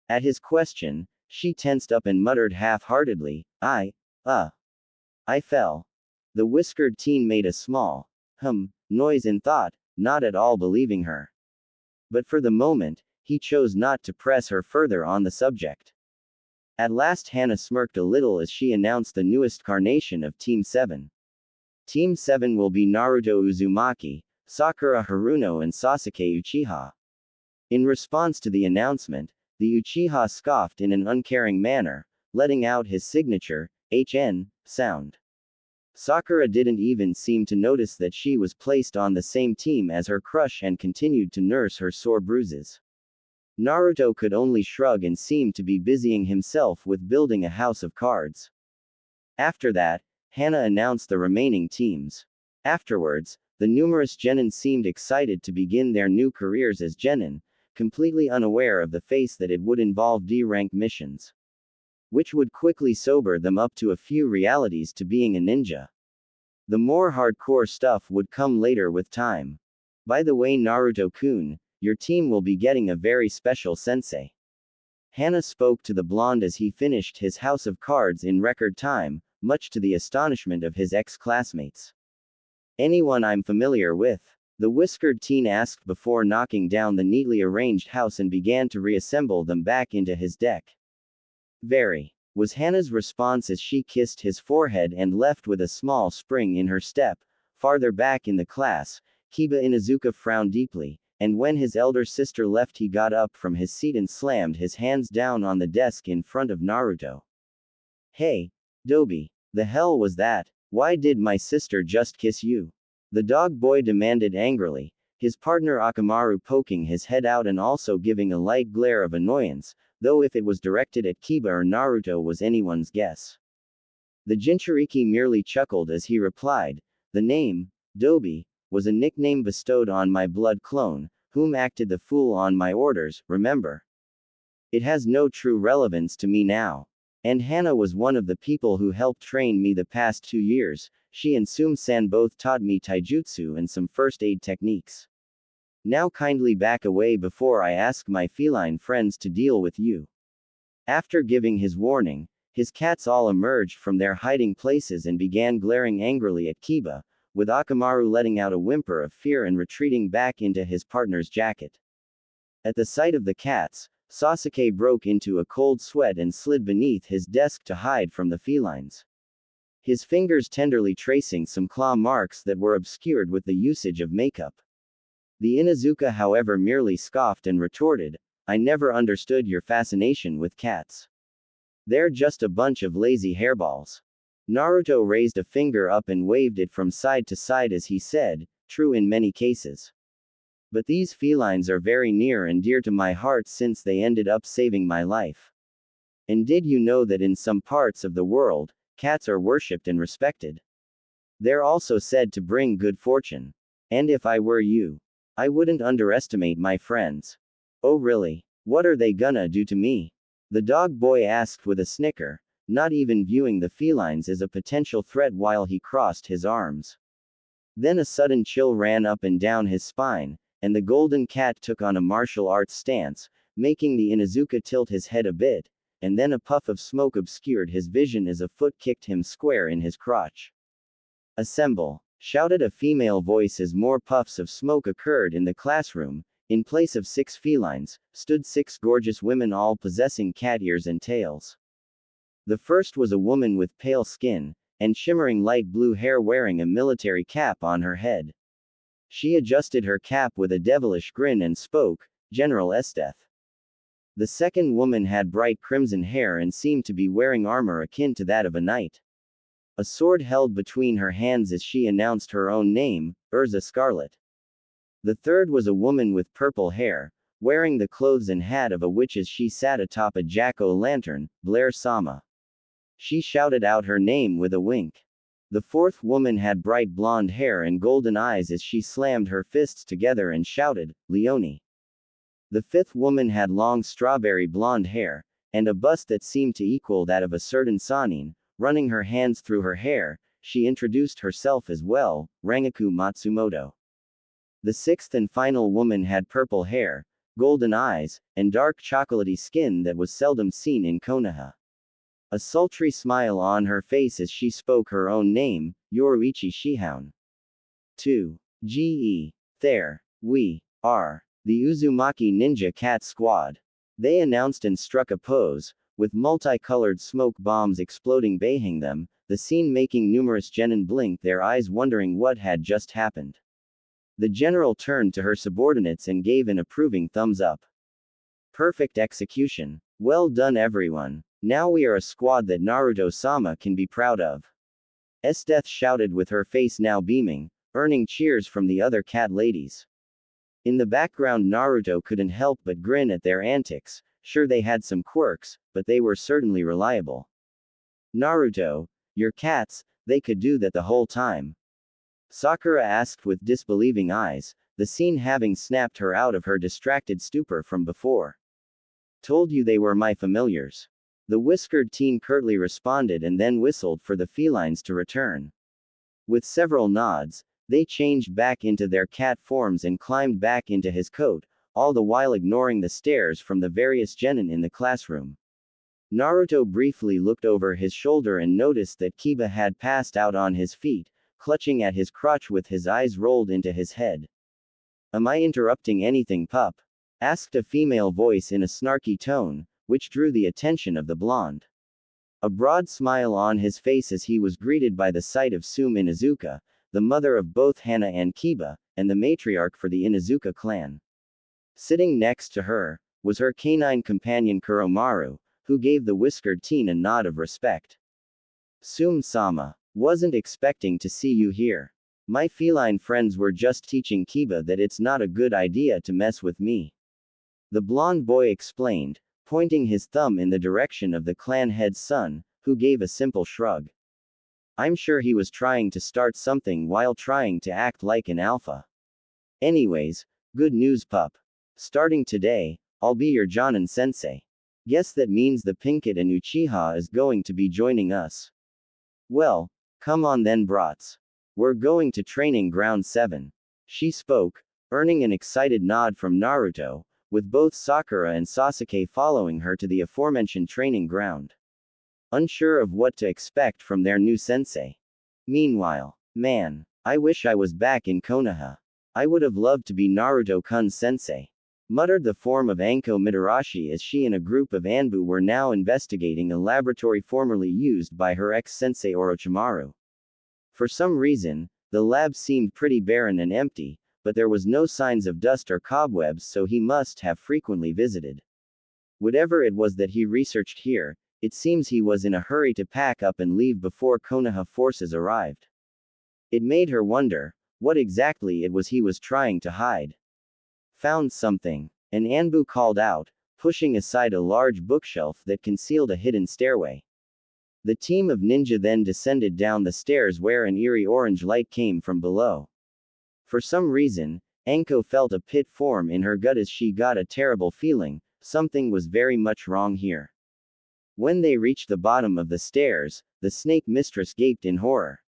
At his question, she tensed up and muttered half-heartedly, I fell. The whiskered teen made a small, noise in thought, not at all believing her. But for the moment, he chose not to press her further on the subject. At last Hana smirked a little as she announced the newest carnation of Team 7. Team 7 will be Naruto Uzumaki, Sakura Haruno and Sasuke Uchiha. In response to the announcement, the Uchiha scoffed in an uncaring manner, letting out his signature, HN, sound. Sakura didn't even seem to notice that she was placed on the same team as her crush and continued to nurse her sore bruises. Naruto could only shrug and seemed to be busying himself with building a house of cards. After that, Hana announced the remaining teams. Afterwards, the numerous genin seemed excited to begin their new careers as genin, completely unaware of the face that it would involve D-rank missions. Which would quickly sober them up to a few realities to being a ninja. The more hardcore stuff would come later with time. By the way, Naruto-kun, your team will be getting a very special sensei. Hana spoke to the blonde as he finished his house of cards in record time, much to the astonishment of his ex-classmates. Anyone I'm familiar with? The whiskered teen asked before knocking down the neatly arranged house and began to reassemble them back into his deck. Very, was Hannah's response as she kissed his forehead and left with a small spring in her step. Farther back in the class, Kiba Inuzuka frowned deeply, and when his elder sister left he got up from his seat and slammed his hands down on the desk in front of Naruto. Hey, Dobi, the hell was that? Why did my sister just kiss you? The dog boy demanded angrily, his partner Akamaru poking his head out and also giving a light glare of annoyance, though if it was directed at Kiba or Naruto was anyone's guess. The Jinchuriki merely chuckled as he replied, the name, Dobi, was a nickname bestowed on my blood clone, whom acted the fool on my orders, remember? It has no true relevance to me now. And Hana was one of the people who helped train me the past 2 years, she and Sum-san both taught me taijutsu and some first aid techniques. Now kindly back away before I ask my feline friends to deal with you. After giving his warning, his cats all emerged from their hiding places and began glaring angrily at Kiba, with Akamaru letting out a whimper of fear and retreating back into his partner's jacket. At the sight of the cats, Sasuke broke into a cold sweat and slid beneath his desk to hide from the felines. His fingers tenderly tracing some claw marks that were obscured with the usage of makeup. The Inuzuka however merely scoffed and retorted, I never understood your fascination with cats. They're just a bunch of lazy hairballs. Naruto raised a finger up and waved it from side to side as he said, true in many cases. But these felines are very near and dear to my heart since they ended up saving my life. And did you know that in some parts of the world, cats are worshipped and respected? They're also said to bring good fortune. And if I were you, I wouldn't underestimate my friends. Oh really? What are they gonna do to me? The dog boy asked with a snicker, not even viewing the felines as a potential threat while he crossed his arms. Then a sudden chill ran up and down his spine, and the golden cat took on a martial arts stance, making the Inuzuka tilt his head a bit, and then a puff of smoke obscured his vision as a foot kicked him square in his crotch. Assemble! Shouted a female voice as more puffs of smoke occurred in the classroom. In place of 6 felines, stood 6 gorgeous women all possessing cat ears and tails. The first was a woman with pale skin, and shimmering light blue hair wearing a military cap on her head. She adjusted her cap with a devilish grin and spoke, General Esteth. The second woman had bright crimson hair and seemed to be wearing armor akin to that of a knight. A sword held between her hands as she announced her own name, Urza Scarlet. The third was a woman with purple hair, wearing the clothes and hat of a witch as she sat atop a jack-o'-lantern, Blair Sama. She shouted out her name with a wink. The fourth woman had bright blonde hair and golden eyes as she slammed her fists together and shouted, Leonie. The fifth woman had long strawberry blonde hair, and a bust that seemed to equal that of a certain Sanin. Running her hands through her hair, she introduced herself as well, Rangaku Matsumoto. The sixth and final woman had purple hair, golden eyes, and dark chocolatey skin that was seldom seen in Konoha. A sultry smile on her face as she spoke her own name, Yoruichi Shihoun. 2. Ge. There. We are the Uzumaki Ninja Cat Squad. They announced and struck a pose, with multicolored smoke bombs exploding behind them, the scene making numerous genin blink their eyes wondering what had just happened. The general turned to her subordinates and gave an approving thumbs up. Perfect execution. Well done everyone. Now we are a squad that Naruto-sama can be proud of. Esteth shouted with her face now beaming, earning cheers from the other cat ladies. In the background Naruto couldn't help but grin at their antics. Sure they had some quirks, but they were certainly reliable. Naruto, your cats, they could do that the whole time. Sakura asked with disbelieving eyes, the scene having snapped her out of her distracted stupor from before. Told you they were my familiars. The whiskered teen curtly responded and then whistled for the felines to return. With several nods, they changed back into their cat forms and climbed back into his coat, all the while ignoring the stares from the various genin in the classroom. Naruto briefly looked over his shoulder and noticed that Kiba had passed out on his feet, clutching at his crotch with his eyes rolled into his head. Am I interrupting anything, pup? Asked a female voice in a snarky tone, which drew the attention of the blonde. A broad smile on his face as he was greeted by the sight of Sume Inuzuka, the mother of both Hana and Kiba, and the matriarch for the Inuzuka clan. Sitting next to her was her canine companion Kuromaru, who gave the whiskered teen a nod of respect. Sume-sama, wasn't expecting to see you here. My feline friends were just teaching Kiba that it's not a good idea to mess with me. The blonde boy explained, pointing his thumb in the direction of the clan head's son, who gave a simple shrug. I'm sure he was trying to start something while trying to act like an alpha. Anyways, good news, pup. Starting today, I'll be your Jonin sensei. Guess that means the Pinkett and Uchiha is going to be joining us. Well, come on then, brats. We're going to training ground 7. She spoke, earning an excited nod from Naruto, with both Sakura and Sasuke following her to the aforementioned training ground. Unsure of what to expect from their new sensei. Meanwhile, man, I wish I was back in Konoha. I would have loved to be Naruto-kun's sensei. Muttered the form of Anko Mitarashi as she and a group of Anbu were now investigating a laboratory formerly used by her ex-sensei Orochimaru. For some reason, the lab seemed pretty barren and empty, but there was no signs of dust or cobwebs, so he must have frequently visited. Whatever it was that he researched here, it seems he was in a hurry to pack up and leave before Konoha forces arrived. It made her wonder what exactly it was he was trying to hide. Found something. An Anbu called out, pushing aside a large bookshelf that concealed a hidden stairway. The team of ninja then descended down the stairs where an eerie orange light came from below. For some reason, Anko felt a pit form in her gut as she got a terrible feeling, something was very much wrong here. When they reached the bottom of the stairs, the snake mistress gaped in horror.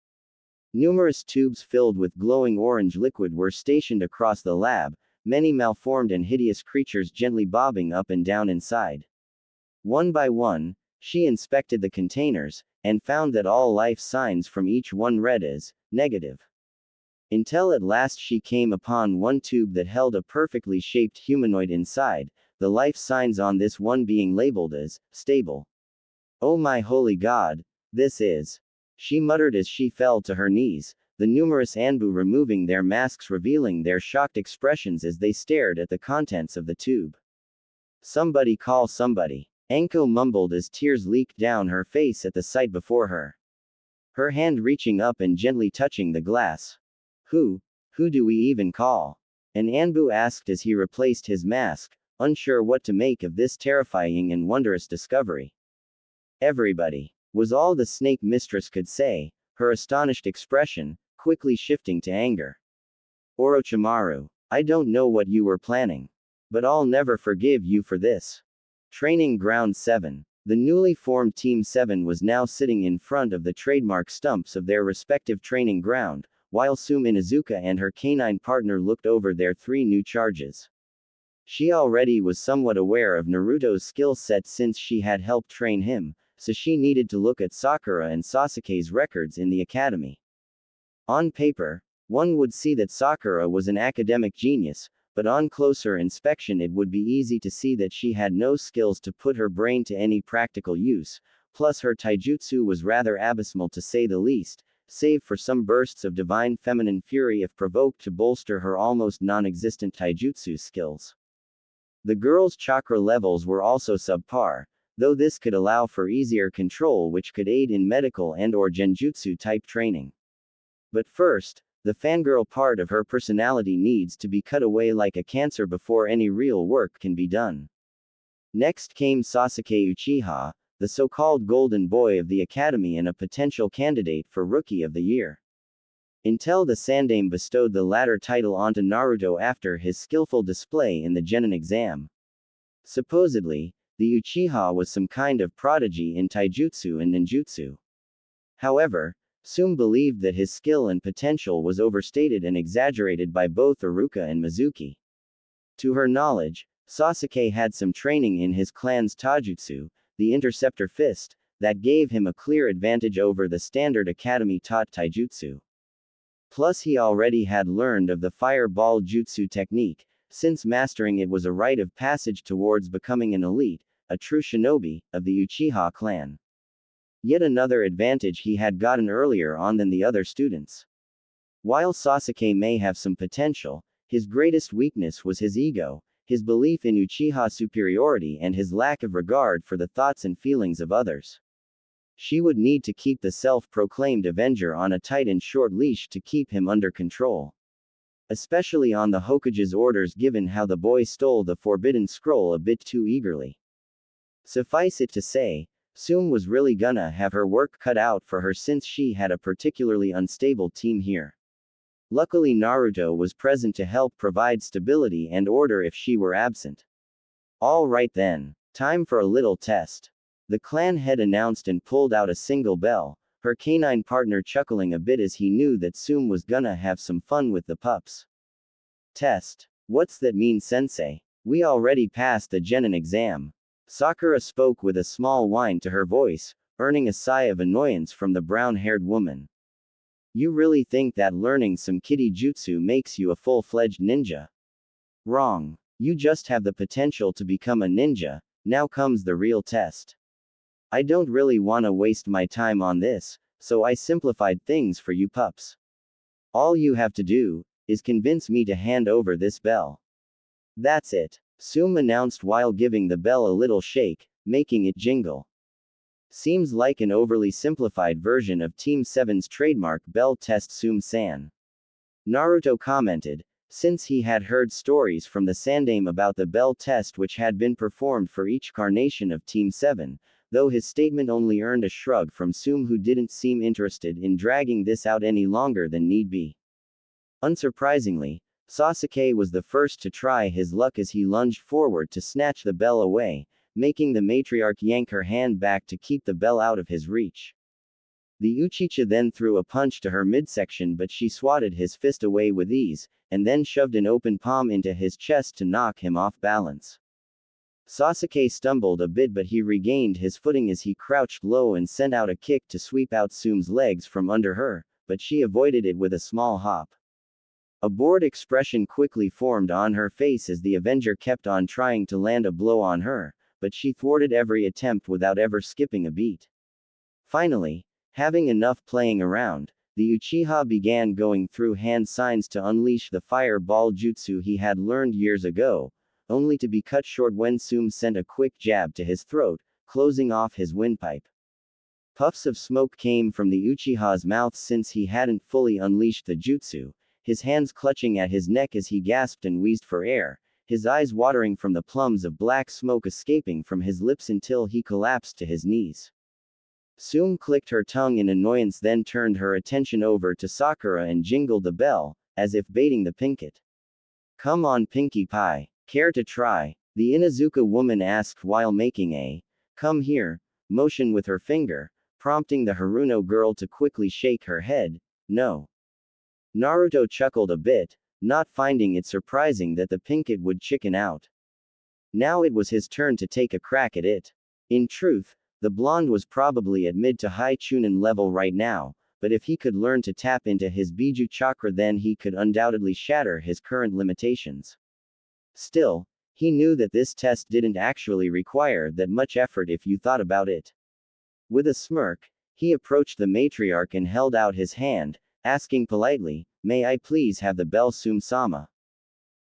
Numerous tubes filled with glowing orange liquid were stationed across the lab, many malformed and hideous creatures gently bobbing up and down inside. One by one, she inspected the containers, and found that all life signs from each one read as negative. Until at last she came upon one tube that held a perfectly shaped humanoid inside, the life signs on this one being labeled as stable. Oh my holy God, this is. She muttered as she fell to her knees, the numerous Anbu removing their masks, revealing their shocked expressions as they stared at the contents of the tube. Somebody call somebody. Anko mumbled as tears leaked down her face at the sight before her. Her hand reaching up and gently touching the glass. Who do we even call? An Anbu asked as he replaced his mask, unsure what to make of this terrifying and wondrous discovery. Everybody, was all the snake mistress could say, her astonished expression quickly shifting to anger. Orochimaru, I don't know what you were planning. But I'll never forgive you for this. Training Ground 7. The newly formed Team 7 was now sitting in front of the trademark stumps of their respective training ground, while Sume Inuzuka and her canine partner looked over their 3 new charges. She already was somewhat aware of Naruto's skill set since she had helped train him, so she needed to look at Sakura and Sasuke's records in the academy. On paper, one would see that Sakura was an academic genius, but on closer inspection it would be easy to see that she had no skills to put her brain to any practical use, plus her taijutsu was rather abysmal to say the least, save for some bursts of divine feminine fury if provoked to bolster her almost non-existent taijutsu skills. The girl's chakra levels were also subpar, though this could allow for easier control which could aid in medical and/or genjutsu type training. But first, the fangirl part of her personality needs to be cut away like a cancer before any real work can be done. Next came Sasuke Uchiha, the so-called golden boy of the academy and a potential candidate for Rookie of the Year. Until the Sandaime bestowed the latter title onto Naruto after his skillful display in the Genin exam. Supposedly, the Uchiha was some kind of prodigy in taijutsu and ninjutsu. However, Sume believed that his skill and potential was overstated and exaggerated by both Iruka and Mizuki. To her knowledge, Sasuke had some training in his clan's taijutsu, the Interceptor Fist, that gave him a clear advantage over the standard academy-taught taijutsu. Plus he already had learned of the fireball jutsu technique, since mastering it was a rite of passage towards becoming an elite, a true shinobi, of the Uchiha clan. Yet another advantage he had gotten earlier on than the other students. While Sasuke may have some potential, his greatest weakness was his ego, his belief in Uchiha superiority and his lack of regard for the thoughts and feelings of others. She would need to keep the self-proclaimed Avenger on a tight and short leash to keep him under control. Especially on the Hokage's orders, given how the boy stole the Forbidden Scroll a bit too eagerly. Suffice it to say, Sum was really gonna have her work cut out for her since she had a particularly unstable team here. Luckily Naruto was present to help provide stability and order if she were absent. All right then, time for a little test. The clan head announced and pulled out a single bell, her canine partner chuckling a bit as he knew that Sum was gonna have some fun with the pups. Test. What's that mean, sensei? We already passed the Genin exam. Sakura spoke with a small whine to her voice, earning a sigh of annoyance from the brown-haired woman. You really think that learning some kiddie jutsu makes you a full-fledged ninja? Wrong. You just have the potential to become a ninja. Now comes the real test. I don't really wanna waste my time on this, so I simplified things for you pups. All you have to do is convince me to hand over this bell. That's it. Sum announced while giving the bell a little shake, making it jingle. Seems like an overly simplified version of Team 7's trademark bell test, Sum-san. Naruto commented, since he had heard stories from the Sandaime about the bell test which had been performed for each carnation of Team 7, though his statement only earned a shrug from Sum, who didn't seem interested in dragging this out any longer than need be. Unsurprisingly, Sasuke was the first to try his luck as he lunged forward to snatch the bell away, making the matriarch yank her hand back to keep the bell out of his reach. The Uchiha then threw a punch to her midsection, but she swatted his fist away with ease, and then shoved an open palm into his chest to knock him off balance. Sasuke stumbled a bit, but he regained his footing as he crouched low and sent out a kick to sweep out Sum's legs from under her, but she avoided it with a small hop. A bored expression quickly formed on her face as the Avenger kept on trying to land a blow on her, but she thwarted every attempt without ever skipping a beat. Finally, having enough playing around, the Uchiha began going through hand signs to unleash the fireball jutsu he had learned years ago, only to be cut short when Sum sent a quick jab to his throat, closing off his windpipe. Puffs of smoke came from the Uchiha's mouth since he hadn't fully unleashed the jutsu, his hands clutching at his neck as he gasped and wheezed for air, his eyes watering from the plumes of black smoke escaping from his lips until he collapsed to his knees. Sum clicked her tongue in annoyance, then turned her attention over to Sakura and jingled the bell, as if baiting the Pinkett. Come on, Pinkie Pie, care to try? The Inuzuka woman asked while making a come here motion with her finger, prompting the Haruno girl to quickly shake her head. No. Naruto chuckled a bit, not finding it surprising that the Pinkett would chicken out. Now it was his turn to take a crack at it. In truth, the blonde was probably at mid to high Chunin level right now, but if he could learn to tap into his Biju chakra, then he could undoubtedly shatter his current limitations. Still, he knew that this test didn't actually require that much effort if you thought about it. With a smirk, he approached the matriarch and held out his hand, asking politely, "May I please have the bell, Sum-sama?"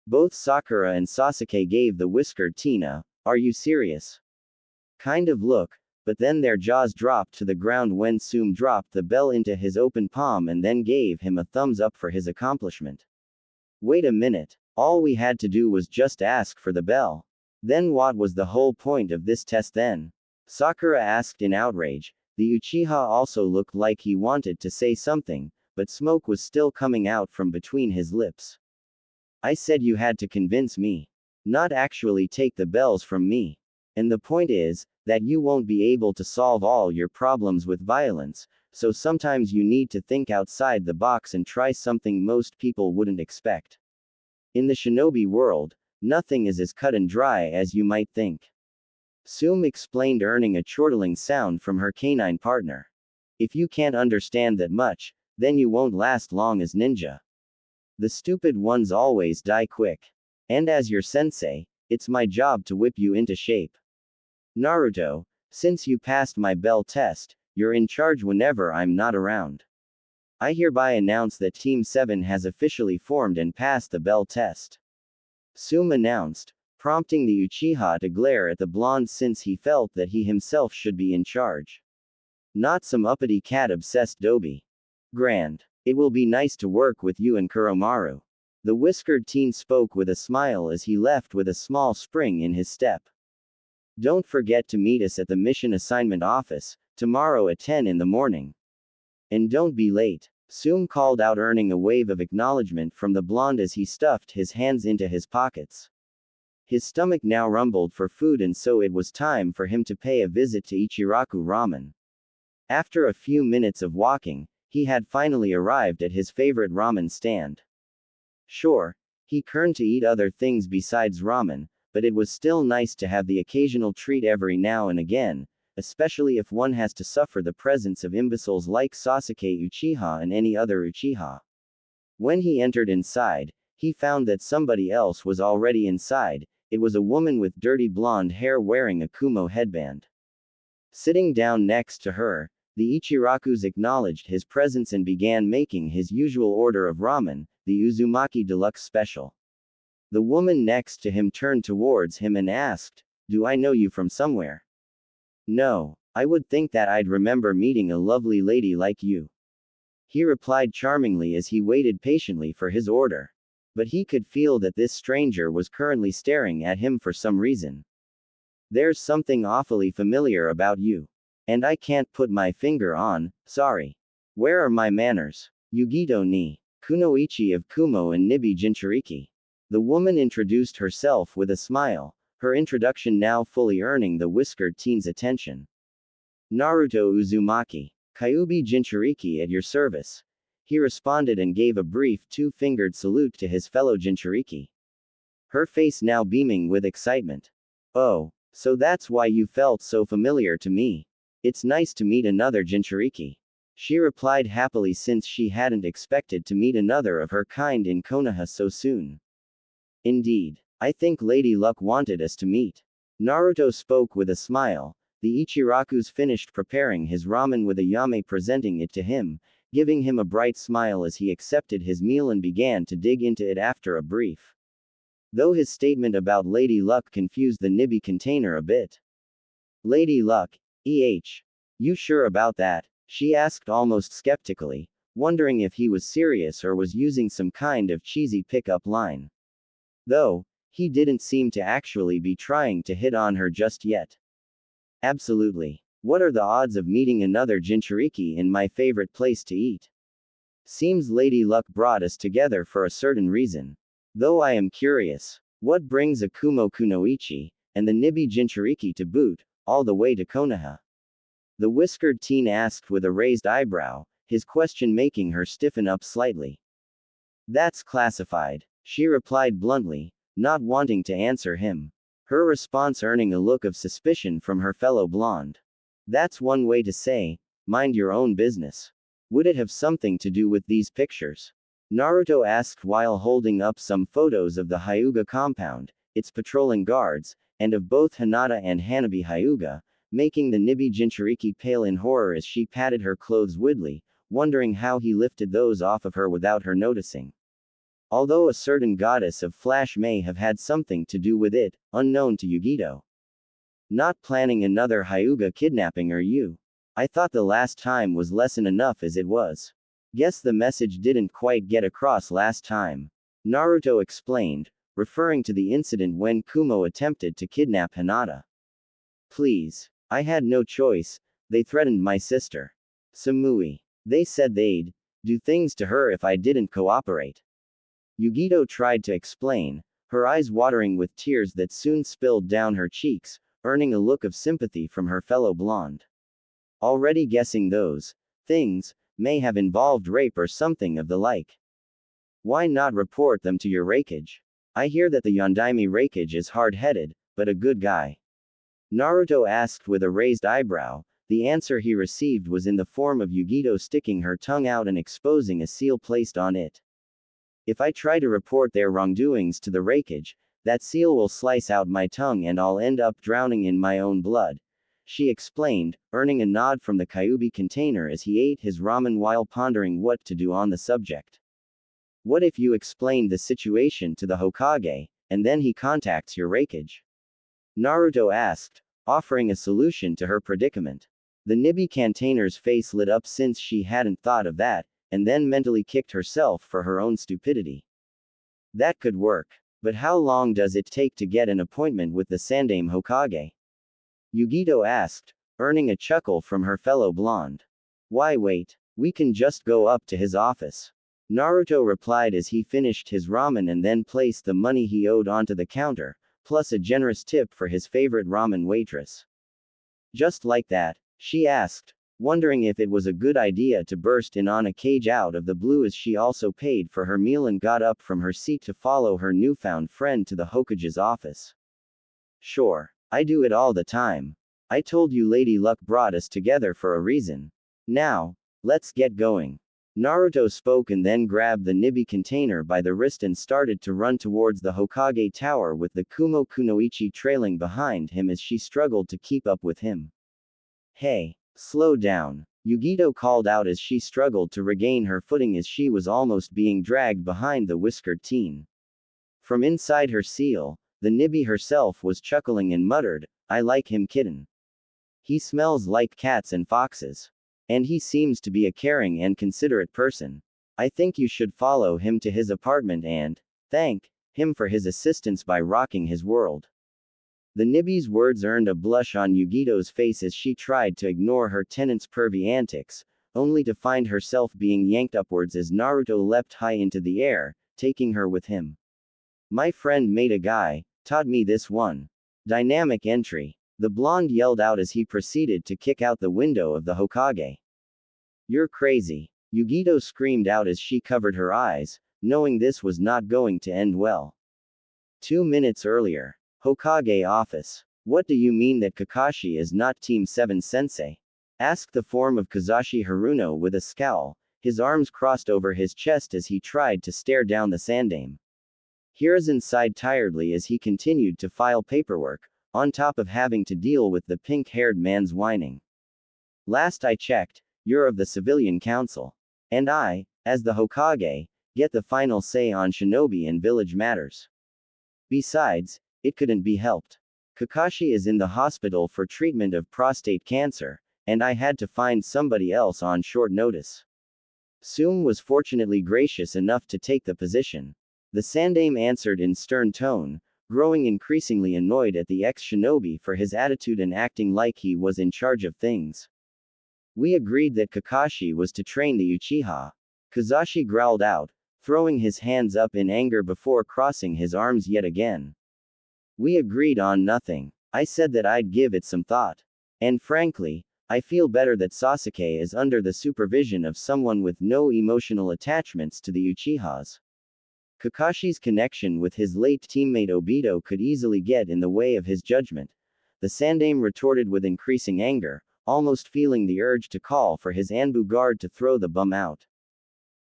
Both Sakura and Sasuke gave the whiskered Tina, "Are you serious?" kind of look, but then their jaws dropped to the ground when Sum dropped the bell into his open palm and then gave him a thumbs up for his accomplishment. Wait a minute, all we had to do was just ask for the bell. Then what was the whole point of this test then? Sakura asked in outrage. The Uchiha also looked like he wanted to say something, but smoke was still coming out from between his lips. I said you had to convince me. Not actually take the bells from me. And the point is, that you won't be able to solve all your problems with violence, so sometimes you need to think outside the box and try something most people wouldn't expect. In the shinobi world, nothing is as cut and dry as you might think. Sum explained, earning a chortling sound from her canine partner. If you can't understand that much, Then you won't last long as ninja. The stupid ones always die quick. And as your sensei, it's my job to whip you into shape. Naruto, since you passed my bell test, you're in charge whenever I'm not around. I hereby announce that Team 7 has officially formed and passed the bell test. Sume announced, prompting the Uchiha to glare at the blonde since he felt that he himself should be in charge. Not some uppity cat-obsessed doby. Grand. It will be nice to work with you and Kuromaru. The whiskered teen spoke with a smile as he left with a small spring in his step. Don't forget to meet us at the mission assignment office, tomorrow at 10 in the morning. And don't be late. Sume called out, earning a wave of acknowledgement from the blonde as he stuffed his hands into his pockets. His stomach now rumbled for food, and so it was time for him to pay a visit to Ichiraku Ramen. After a few minutes of walking, he had finally arrived at his favorite ramen stand. Sure, he yearned to eat other things besides ramen, but it was still nice to have the occasional treat every now and again, especially if one has to suffer the presence of imbeciles like Sasuke Uchiha and any other Uchiha. When he entered inside, he found that somebody else was already inside. It was a woman with dirty blonde hair wearing a Kumo headband. Sitting down next to her, the Ichirakus acknowledged his presence and began making his usual order of ramen, the Uzumaki Deluxe Special. The woman next to him turned towards him and asked, "Do I know you from somewhere?" "No, I would think that I'd remember meeting a lovely lady like you," he replied charmingly as he waited patiently for his order. But he could feel that this stranger was currently staring at him for some reason. "There's something awfully familiar about you. And I can't put my finger on, sorry. Where are my manners? Yugito ni Kunoichi of Kumo and Nibi Jinchuriki." The woman introduced herself with a smile, her introduction now fully earning the whiskered teen's attention. "Naruto Uzumaki. Kyuubi Jinchuriki at your service," he responded and gave a brief two-fingered salute to his fellow Jinchuriki. Her face now beaming with excitement. "Oh, so that's why you felt so familiar to me. It's nice to meet another Jinchuriki," she replied happily since she hadn't expected to meet another of her kind in Konoha so soon. "Indeed. I think Lady Luck wanted us to meet." Naruto spoke with a smile. The Ichirakus finished preparing his ramen with Ayame presenting it to him, giving him a bright smile as he accepted his meal and began to dig into it after a brief. Though his statement about Lady Luck confused the Nibi container a bit. "Lady Luck, you sure about that?" she asked almost skeptically, wondering if he was serious or was using some kind of cheesy pickup line. Though, he didn't seem to actually be trying to hit on her just yet. "Absolutely. What are the odds of meeting another Jinchuriki in my favorite place to eat? Seems Lady Luck brought us together for a certain reason. Though I am curious, what brings a Kumo Kunoichi, and the Nibi Jinchuriki to boot, all the way to Konoha?" The whiskered teen asked with a raised eyebrow, his question making her stiffen up slightly. "That's classified," she replied bluntly, not wanting to answer him. Her response earning a look of suspicion from her fellow blonde. "That's one way to say, mind your own business. Would it have something to do with these pictures?" Naruto asked while holding up some photos of the Hyuga compound, its patrolling guards, and of both Hinata and Hanabi Hyuga, making the Nibi Jinchuriki pale in horror as she patted her clothes widely, wondering how he lifted those off of her without her noticing. Although a certain goddess of flash may have had something to do with it, unknown to Yugito. "Not planning another Hyuga kidnapping, are you? I thought the last time was lesson enough as it was. Guess the message didn't quite get across last time," Naruto explained, referring to the incident when Kumo attempted to kidnap Hinata. "Please. I had no choice, they threatened my sister. Samui. They said they'd do things to her if I didn't cooperate." Yugito tried to explain, her eyes watering with tears that soon spilled down her cheeks, earning a look of sympathy from her fellow blonde. Already guessing those things may have involved rape or something of the like. "Why not report them to your Raikage? I hear that the Yondaime Raikage is hard-headed, but a good guy." Naruto asked with a raised eyebrow, The answer he received was in the form of Yugito sticking her tongue out and exposing a seal placed on it. If I try to report their wrongdoings to the Raikage, that seal will slice out my tongue and I'll end up drowning in my own blood, she explained, earning a nod from the Kyuubi container as he ate his ramen while pondering what to do on the subject. What if you explained the situation to the Hokage, and then he contacts your Raikage? Naruto asked, offering a solution to her predicament. The Nibi container's face lit up since she hadn't thought of that, and then mentally kicked herself for her own stupidity. That could work. But how long does it take to get an appointment with the Sandaime Hokage? Yugito asked, earning a chuckle from her fellow blonde. Why wait? We can just go up to his office. Naruto replied as he finished his ramen and then placed the money he owed onto the counter, plus a generous tip for his favorite ramen waitress. Just like that, she asked, wondering if it was a good idea to burst in on a cage out of the blue as she also paid for her meal and got up from her seat to follow her newfound friend to the Hokage's office. Sure. I do it all the time. I told you Lady Luck brought us together for a reason. Now, let's get going. Naruto spoke and then grabbed the Nibi container by the wrist and started to run towards the Hokage tower with the Kumo Kunoichi trailing behind him as she struggled to keep up with him. Hey, slow down, Yugito called out as she struggled to regain her footing as she was almost being dragged behind the whiskered teen. From inside her seal, the Nibi herself was chuckling and muttered, I like him kitten. He smells like cats and foxes. And he seems to be a caring and considerate person. I think you should follow him to his apartment and thank him for his assistance by rocking his world. The Nibi's words earned a blush on Yugito's face as she tried to ignore her tenant's pervy antics, only to find herself being yanked upwards as Naruto leapt high into the air, taking her with him. My friend made a guy, taught me this one. Dynamic entry. The blonde yelled out as he proceeded to kick out the window of the Hokage. You're crazy. Yugito screamed out as she covered her eyes, knowing this was not going to end well. 2 minutes earlier. Hokage office. What do you mean that Kakashi is not Team 7 sensei? Asked the form of Kazashi Haruno with a scowl, his arms crossed over his chest as he tried to stare down the Sandaime. Hiruzen sighed tiredly as he continued to file paperwork, on top of having to deal with the pink-haired man's whining. Last I checked, you're of the Civilian Council. And I, as the Hokage, get the final say on shinobi and village matters. Besides, it couldn't be helped. Kakashi is in the hospital for treatment of prostate cancer, and I had to find somebody else on short notice. Sume was fortunately gracious enough to take the position. The Sandaime answered in stern tone, growing increasingly annoyed at the ex-shinobi for his attitude and acting like he was in charge of things. We agreed that Kakashi was to train the Uchiha. Kazashi growled out, throwing his hands up in anger before crossing his arms yet again. We agreed on nothing. I said that I'd give it some thought. And frankly, I feel better that Sasuke is under the supervision of someone with no emotional attachments to the Uchihas. Kakashi's connection with his late teammate Obito could easily get in the way of his judgment. The Sandaime retorted with increasing anger, almost feeling the urge to call for his Anbu guard to throw the bum out.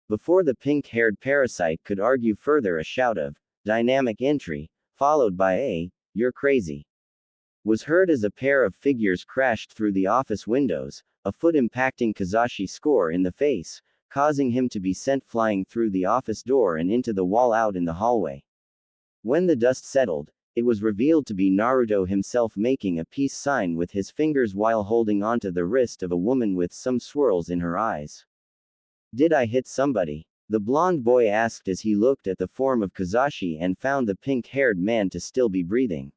Before the pink-haired parasite could argue further, a shout of dynamic entry, followed by a "you're crazy," was heard as a pair of figures crashed through the office windows, a foot impacting Kazashi square in the face, causing him to be sent flying through the office door and into the wall out in the hallway. When the dust settled, it was revealed to be Naruto himself making a peace sign with his fingers while holding onto the wrist of a woman with some swirls in her eyes. Did I hit somebody? The blonde boy asked as he looked at the form of Kazashi and found the pink-haired man to still be breathing.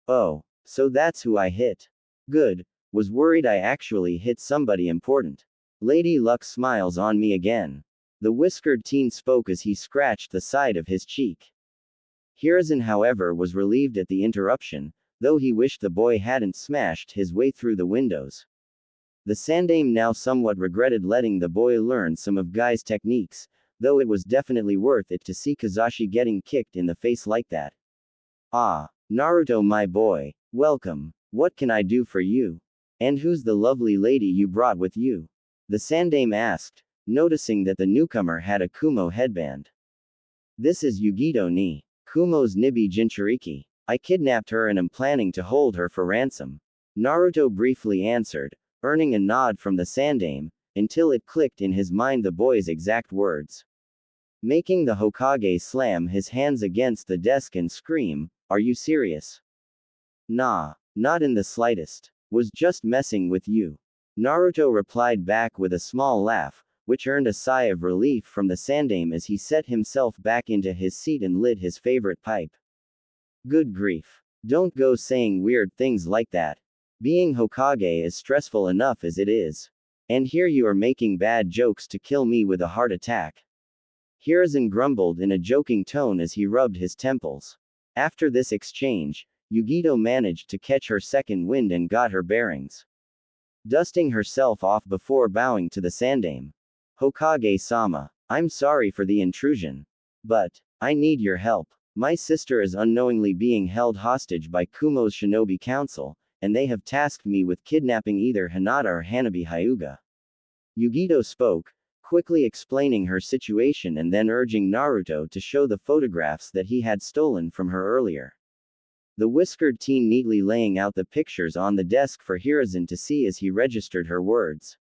Oh, so that's who I hit. Good, was worried I actually hit somebody important. Lady Luck smiles on me again. The whiskered teen spoke as he scratched the side of his cheek. Hiruzen, however, was relieved at the interruption, though he wished the boy hadn't smashed his way through the windows. The Sandaime now somewhat regretted letting the boy learn some of Guy's techniques, though it was definitely worth it to see Kazashi getting kicked in the face like that. Ah, Naruto my boy, welcome, what can I do for you? And who's the lovely lady you brought with you? The Sandaime asked, noticing that the newcomer had a Kumo headband. This is Yugito ni Kumo's Nibi Jinchuriki. I kidnapped her and am planning to hold her for ransom. Naruto briefly answered, earning a nod from the Sandaime, until it clicked in his mind the boy's exact words. Making the Hokage slam his hands against the desk and scream, "Are you serious?" "Nah, not in the slightest. Was just messing with you." Naruto replied back with a small laugh, which earned a sigh of relief from the Sandaime as he set himself back into his seat and lit his favorite pipe. Good grief. Don't go saying weird things like that. Being Hokage is stressful enough as it is. And here you are making bad jokes to kill me with a heart attack. Hiruzen grumbled in a joking tone as he rubbed his temples. After this exchange, Yugito managed to catch her second wind and got her bearings. Dusting herself off before bowing to the Sandaime. Hokage-sama, I'm sorry for the intrusion. But, I need your help. My sister is unknowingly being held hostage by Kumo's shinobi council, and they have tasked me with kidnapping either Hinata or Hanabi Hyuga. Yugito spoke, quickly explaining her situation and then urging Naruto to show the photographs that he had stolen from her earlier. The whiskered teen neatly laying out the pictures on the desk for Hiruzen to see as he registered her words.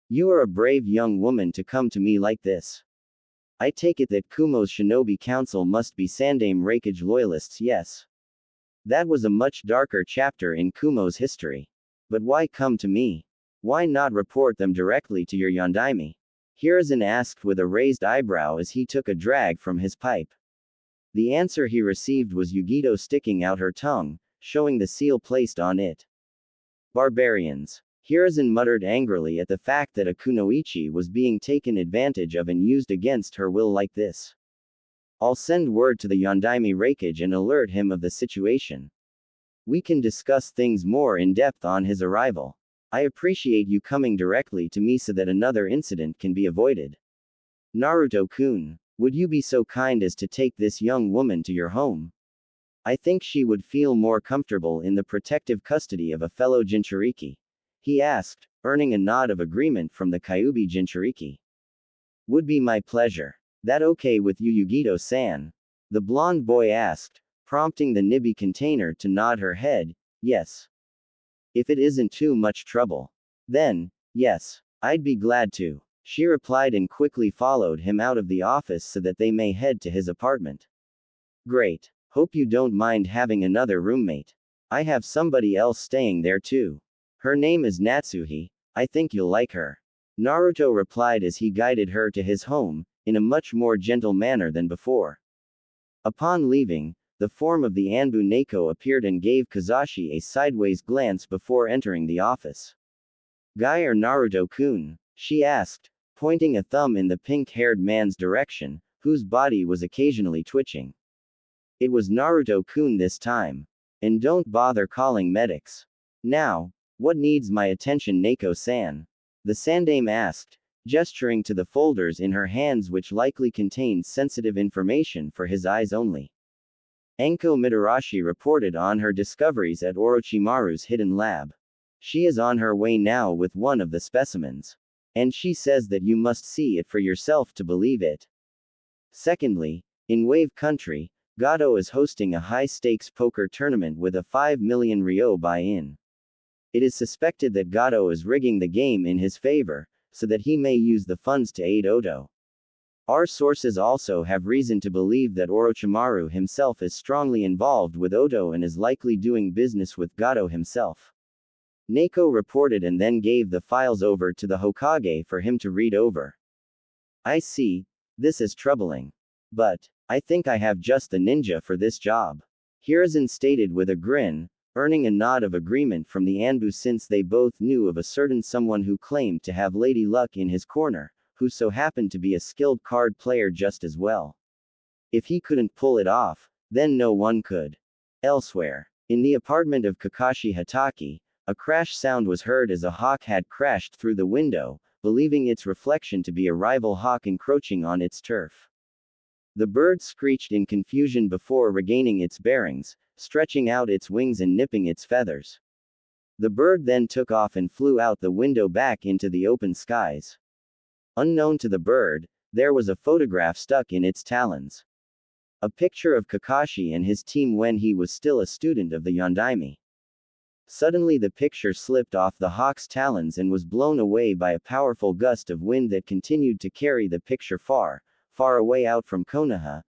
You are a brave young woman to come to me like this. I take it that Kumo's shinobi council must be Sandaime Raikage loyalists, yes? That was a much darker chapter in Kumo's history. But why come to me? Why not report them directly to your Yondaime? Hiruzen asked with a raised eyebrow as he took a drag from his pipe. The answer he received was Yugito sticking out her tongue, showing the seal placed on it. Barbarians. Hiruzen muttered angrily at the fact that a kunoichi was being taken advantage of and used against her will like this. I'll send word to the Yondaime Raikage and alert him of the situation. We can discuss things more in depth on his arrival. I appreciate you coming directly to me so that another incident can be avoided. Naruto-kun, would you be so kind as to take this young woman to your home? I think she would feel more comfortable in the protective custody of a fellow Jinchuriki. He asked, earning a nod of agreement from the Kyuubi Jinchuriki. Would be my pleasure. That okay with you, Yugito-san? The blonde boy asked, prompting the Nibi container to nod her head, yes. If it isn't too much trouble. Then, yes, I'd be glad to. She replied and quickly followed him out of the office so that they may head to his apartment. Great. Hope you don't mind having another roommate. I have somebody else staying there too. Her name is Natsuhi, I think you'll like her. Naruto replied as he guided her to his home, in a much more gentle manner than before. Upon leaving, the form of the Anbu Neko appeared and gave Kazashi a sideways glance before entering the office. Guy or Naruto-kun? She asked, pointing a thumb in the pink-haired man's direction, whose body was occasionally twitching. It was Naruto-kun this time. And don't bother calling medics. Now, what needs my attention, Neko-san? The Sandaime asked, gesturing to the folders in her hands which likely contained sensitive information for his eyes only. Enko Mitarashi reported on her discoveries at Orochimaru's hidden lab. She is on her way now with one of the specimens. And she says that you must see it for yourself to believe it. Secondly, in Wave Country, Gato is hosting a high-stakes poker tournament with a 5 million ryo buy-in. It is suspected that Gato is rigging the game in his favor, so that he may use the funds to aid Oto. Our sources also have reason to believe that Orochimaru himself is strongly involved with Oto and is likely doing business with Gato himself. Neko reported and then gave the files over to the Hokage for him to read over. I see, this is troubling. But, I think I have just the ninja for this job. Hiruzen stated with a grin, earning a nod of agreement from the Anbu since they both knew of a certain someone who claimed to have Lady Luck in his corner, who so happened to be a skilled card player just as well. If he couldn't pull it off, then no one could. Elsewhere, in the apartment of Kakashi Hatake, a crash sound was heard as a hawk had crashed through the window, believing its reflection to be a rival hawk encroaching on its turf. The bird screeched in confusion before regaining its bearings, stretching out its wings and nipping its feathers. The bird then took off and flew out the window back into the open skies. Unknown to the bird, there was a photograph stuck in its talons. A picture of Kakashi and his team when he was still a student of the Yondaime. Suddenly the picture slipped off the hawk's talons and was blown away by a powerful gust of wind that continued to carry the picture far, far away out from Konoha,